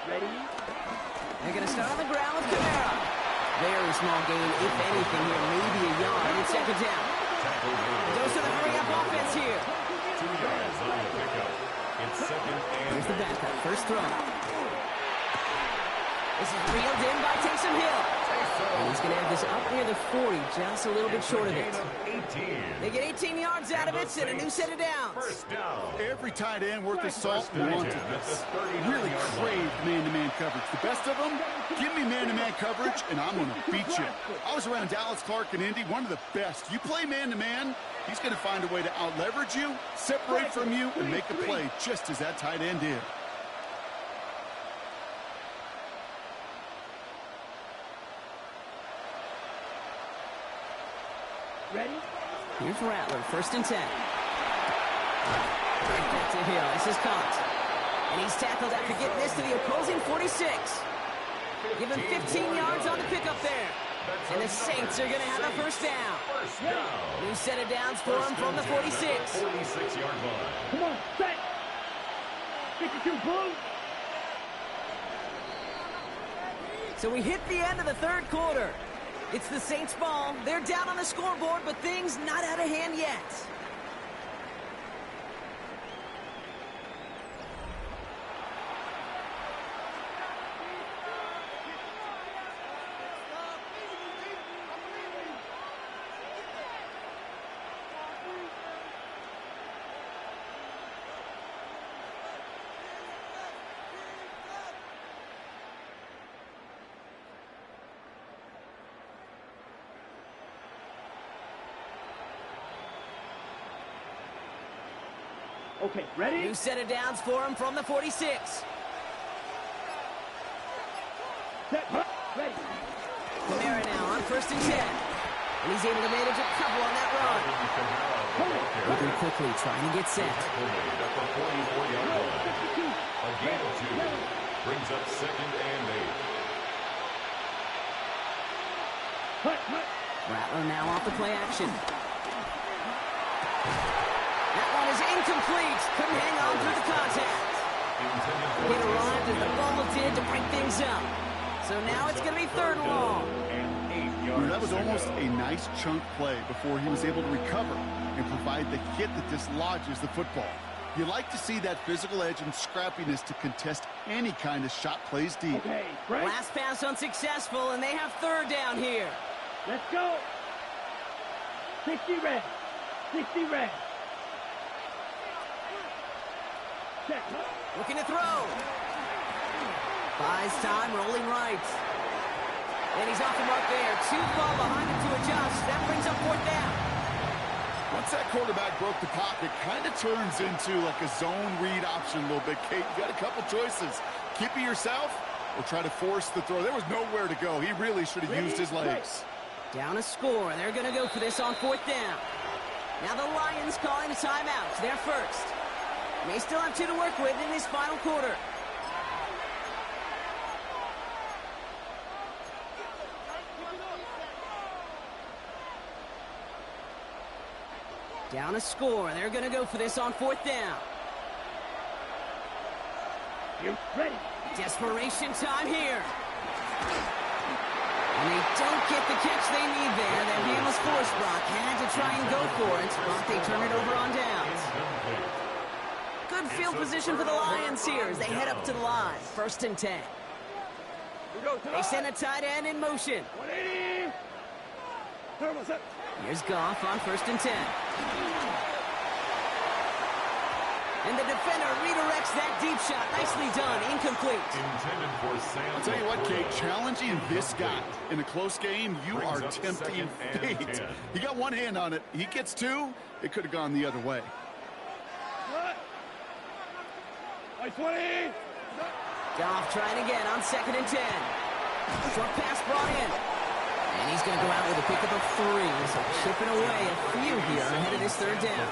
Ready? They're going to start on the ground with Kamara. Very small gain, if anything here. Maybe a yard. It's 2nd down. Goes to the hurry-up offense here. 2 yards on the pickup. It's 2nd and Here's the backup. First throw. This is reeled in by Taysom Hill. And he's going to have this up near the 40, just a little bit short of it. 18. They get 18 yards out of it and a new set of downs. First down. Every tight end worth his salt wanted this. Really craved man-to-man coverage. The best of them, give me man-to-man coverage, and I'm going to beat you. I was around Dallas Clark and Indy, one of the best. You play man-to-man, he's going to find a way to out-leverage you, separate from you, and make a play just as that tight end did. Ready? Here's Rattler, 1st and 10. Right back to Hill. This is caught. And he's tackled after getting this to the opposing 46. Give him 15 yards on the pickup there. And the Saints are going to have a first down. New set of downs for him from the 46. 46-yard line. Come on, set. 52 blue. So we hit the end of the 3rd quarter. It's the Saints' ball. They're down on the scoreboard, but things not out of hand yet. Okay, ready? New set of downs for him from the 46. Set. Ready. Kamara now on 1st and 10. And he's able to manage a couple on that run. Moving quickly, trying to get set. At the 44-yard line. A gain of 2 brings up 2nd and 8. Rattler now off the play action. That one is incomplete. Couldn't hang on through the contact. It arrived as the ball did to break things up. So now it's going to be 3rd and long. That was almost a nice chunk play before he was able to recover and provide the hit that dislodges the football. You like to see that physical edge and scrappiness to contest any kind of shot plays deep. Okay, break. Last pass unsuccessful, and they have third down here. Let's go. 60 red. 60 red. Check. Looking to throw. Buys time, rolling right. And he's off the mark there. Too far behind him to adjust. That brings up fourth down. Once that quarterback broke the pocket, kind of turns into like a zone read option a little bit. Kate, you got a couple choices. Keep it yourself or try to force the throw. There was nowhere to go. He really should have used his legs. Down a score. They're going to go for this on fourth down. Now the Lions calling a timeout. They're first. They still have 2 to work with in this final quarter. Down a score. They're going to go for this on fourth down. You ready? Desperation time here. And they don't get the catch they need there. Their hand was forced. Brock had to try and go for it, but they turn it over on downs. Good field position for the Lions here as they head up to the line. 1st and 10. They send a tight end in motion. 180. Turbo set. Here's Goff on 1st and 10. And the defender redirects that deep shot. Nicely done. Incomplete. Intended for Sam. I'll tell you what, Kate, challenging this guy in a close game, you are tempting fate. He got one hand on it. He gets 2. It could have gone the other way. What? 20. Goff trying again on 2nd and 10. Short pass brought in. And he's going to go out with a pickup of 3. So chipping away a few here ahead of this third down.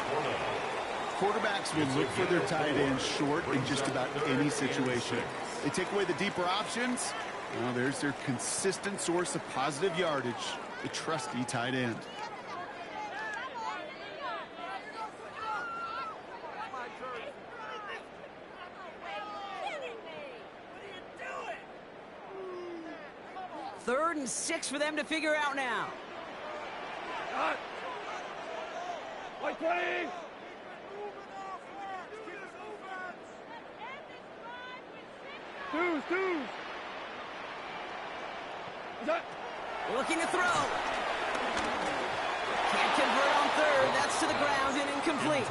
Quarterbacks will look for their tight end short in just about any situation. They take away the deeper options. Well, there's their consistent source of positive yardage, the trusty tight end. Third and 6 for them to figure out now. Cut. 20. Two. Looking to throw. Can't convert on 3rd. That's to the ground and incomplete.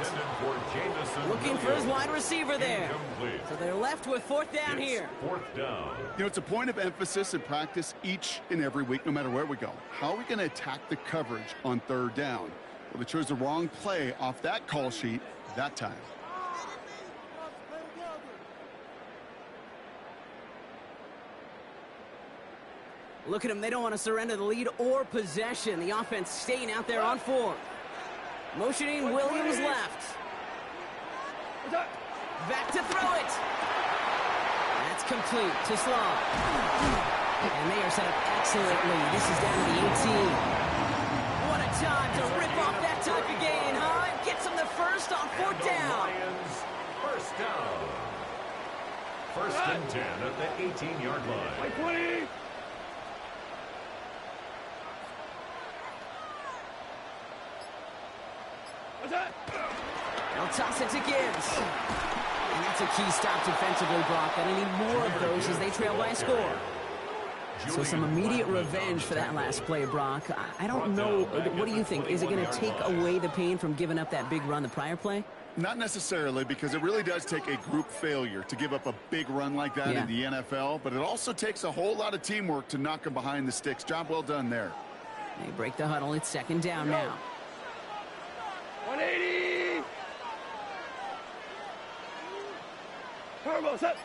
Looking for his wide receiver there. So they're left with 4th down here. 4th down. You know, it's a point of emphasis in practice each and every week, no matter where we go. How are we going to attack the coverage on 3rd down? Well, they chose the wrong play off that call sheet that time. Look at them. They don't want to surrender the lead or possession. The offense staying out there on 4. Motioning Williams left. Back to throw it. That's complete to Sloan. And they are set up excellently. This is down to the 18. What a time to rip off that type of gain, huh? It gets them the first on 4th down. First down. 1st and 10 at the 18-yard line. 20. They'll toss it to Gibbs. And that's a key stop defensively, Brock. And they need more of those as they trail by a score. So some immediate revenge for that last play, Brock. I don't know. What do you think? Is it going to take away the pain from giving up that big run the prior play? Not necessarily, because it really does take a group failure to give up a big run like that in the NFL. But it also takes a whole lot of teamwork to knock them behind the sticks. Job well done there. They break the huddle. It's 2nd down now. 180. Turbo set.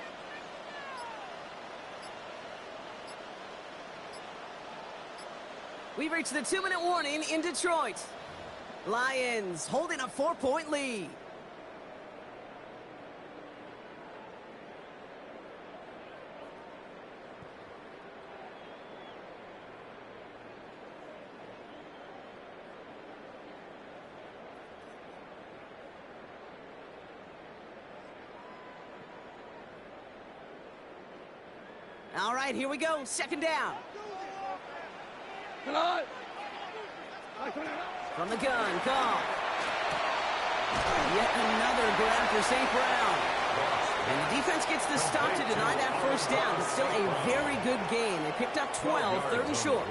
We've reached the 2-minute warning in Detroit. Lions holding a 4-point lead. All right, here we go. 2nd down. Come on. From the gun, Goff. Yet another grab for St. Brown. And the defense gets the stop to deny that first down, but still a very good game. They picked up 12, 30 short.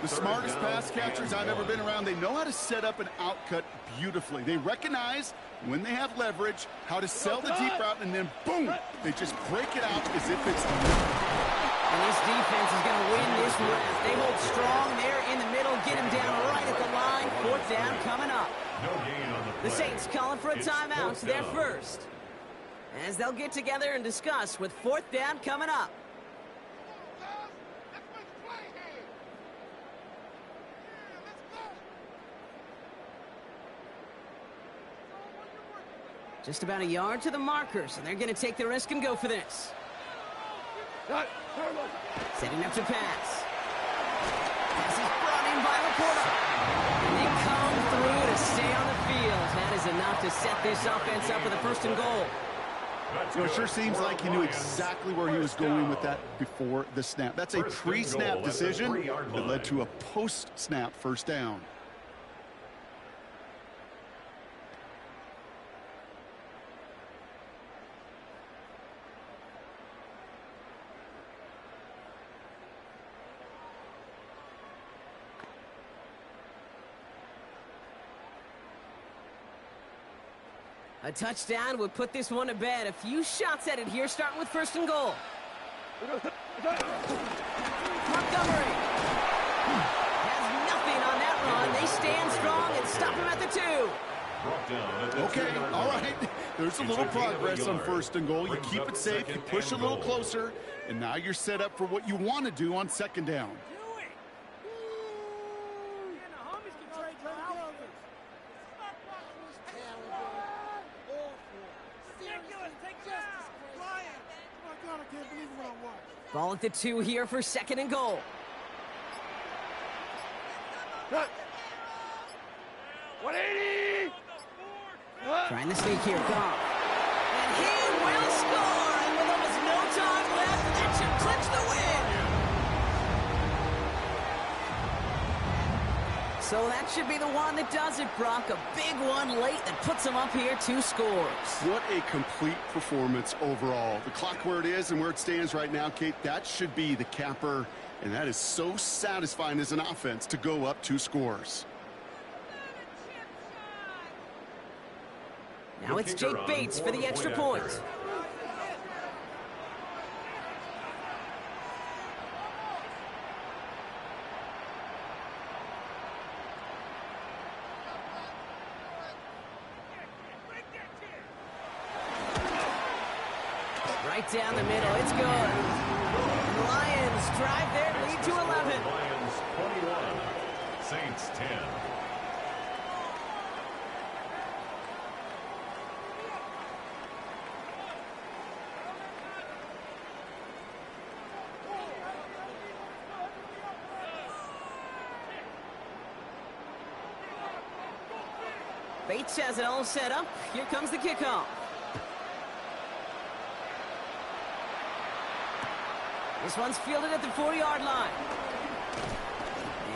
The smartest pass catchers I've ever been around, they know how to set up an outcut beautifully. They recognize when they have leverage, how to sell the deep route, and then boom, they just break it out as if it's nothing. And this defense is going to win this rep. They hold strong there in the middle, get him down right at the line. Fourth down coming up. No gain on the play. The Saints calling for a timeout, so they're first. As they'll get together and discuss with fourth down coming up. Just about a yard to the markers, and they're going to take the risk and go for this. Setting up to pass. Pass is brought in by Laporta. And they come through to stay on the field. That is enough to set this offense up with a first and goal. So it sure seems like he knew exactly where he was going with that before the snap. That's a pre-snap decision that led to a post-snap first down. A touchdown would put this one to bed. A few shots at it here, starting with first and goal. Montgomery has nothing on that run. They stand strong and stop him at the 2. Okay, all right. There's a little progress on first and goal. You keep it safe, you push a little closer, and now you're set up for what you want to do on second down. Ball at the 2 here for second and goal. 180! Trying to sneak here, Goff. And he will score! And with almost no time left, that should clinch the win! So that should be the one that does it, Brock. A big one late that puts them up here, 2 scores. What a complete performance overall. The clock where it is and where it stands right now, Kate, that should be the capper. And that is so satisfying as an offense to go up 2 scores. Now it's Jake Bates for the extra point. Right down the middle, it's good. The Lions drive their lead to 11. Lions 21, Saints 10. Bates has it all set up. Here comes the kickoff. This one's fielded at the 40-yard line.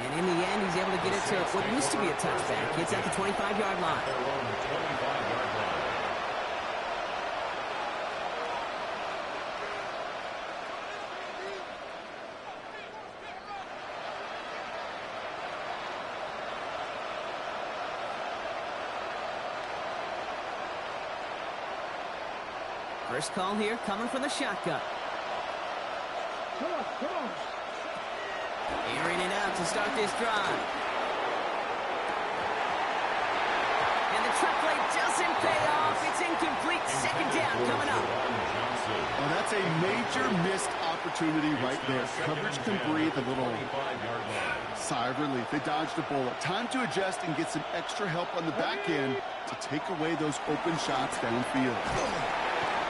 And in the end, he's able to get it to what used to be a touchback. It's at the 25-yard line. First call here coming from the shotgun. Airing it out to start this drive. And the trick play doesn't pay off. It's incomplete. Second down coming up. Well, that's a major missed opportunity right there. Coverage can breathe a little sigh of relief. They dodged a bullet. Time to adjust and get some extra help on the back end to take away those open shots downfield.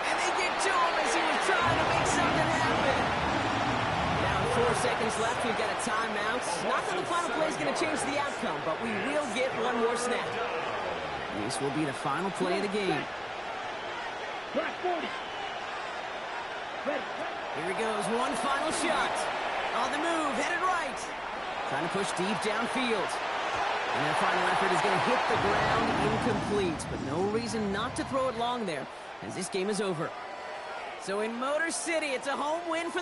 And they get to him as he was trying to make something happen. 4 seconds left. We've got a timeout. Not that the final play is going to change the outcome, but we will get one more snap. This will be the final play of the game. Here he goes. One final shot. On the move. Headed right. Trying to push deep downfield. And that final effort is going to hit the ground incomplete, but no reason not to throw it long there, as this game is over. So in Motor City, it's a home win for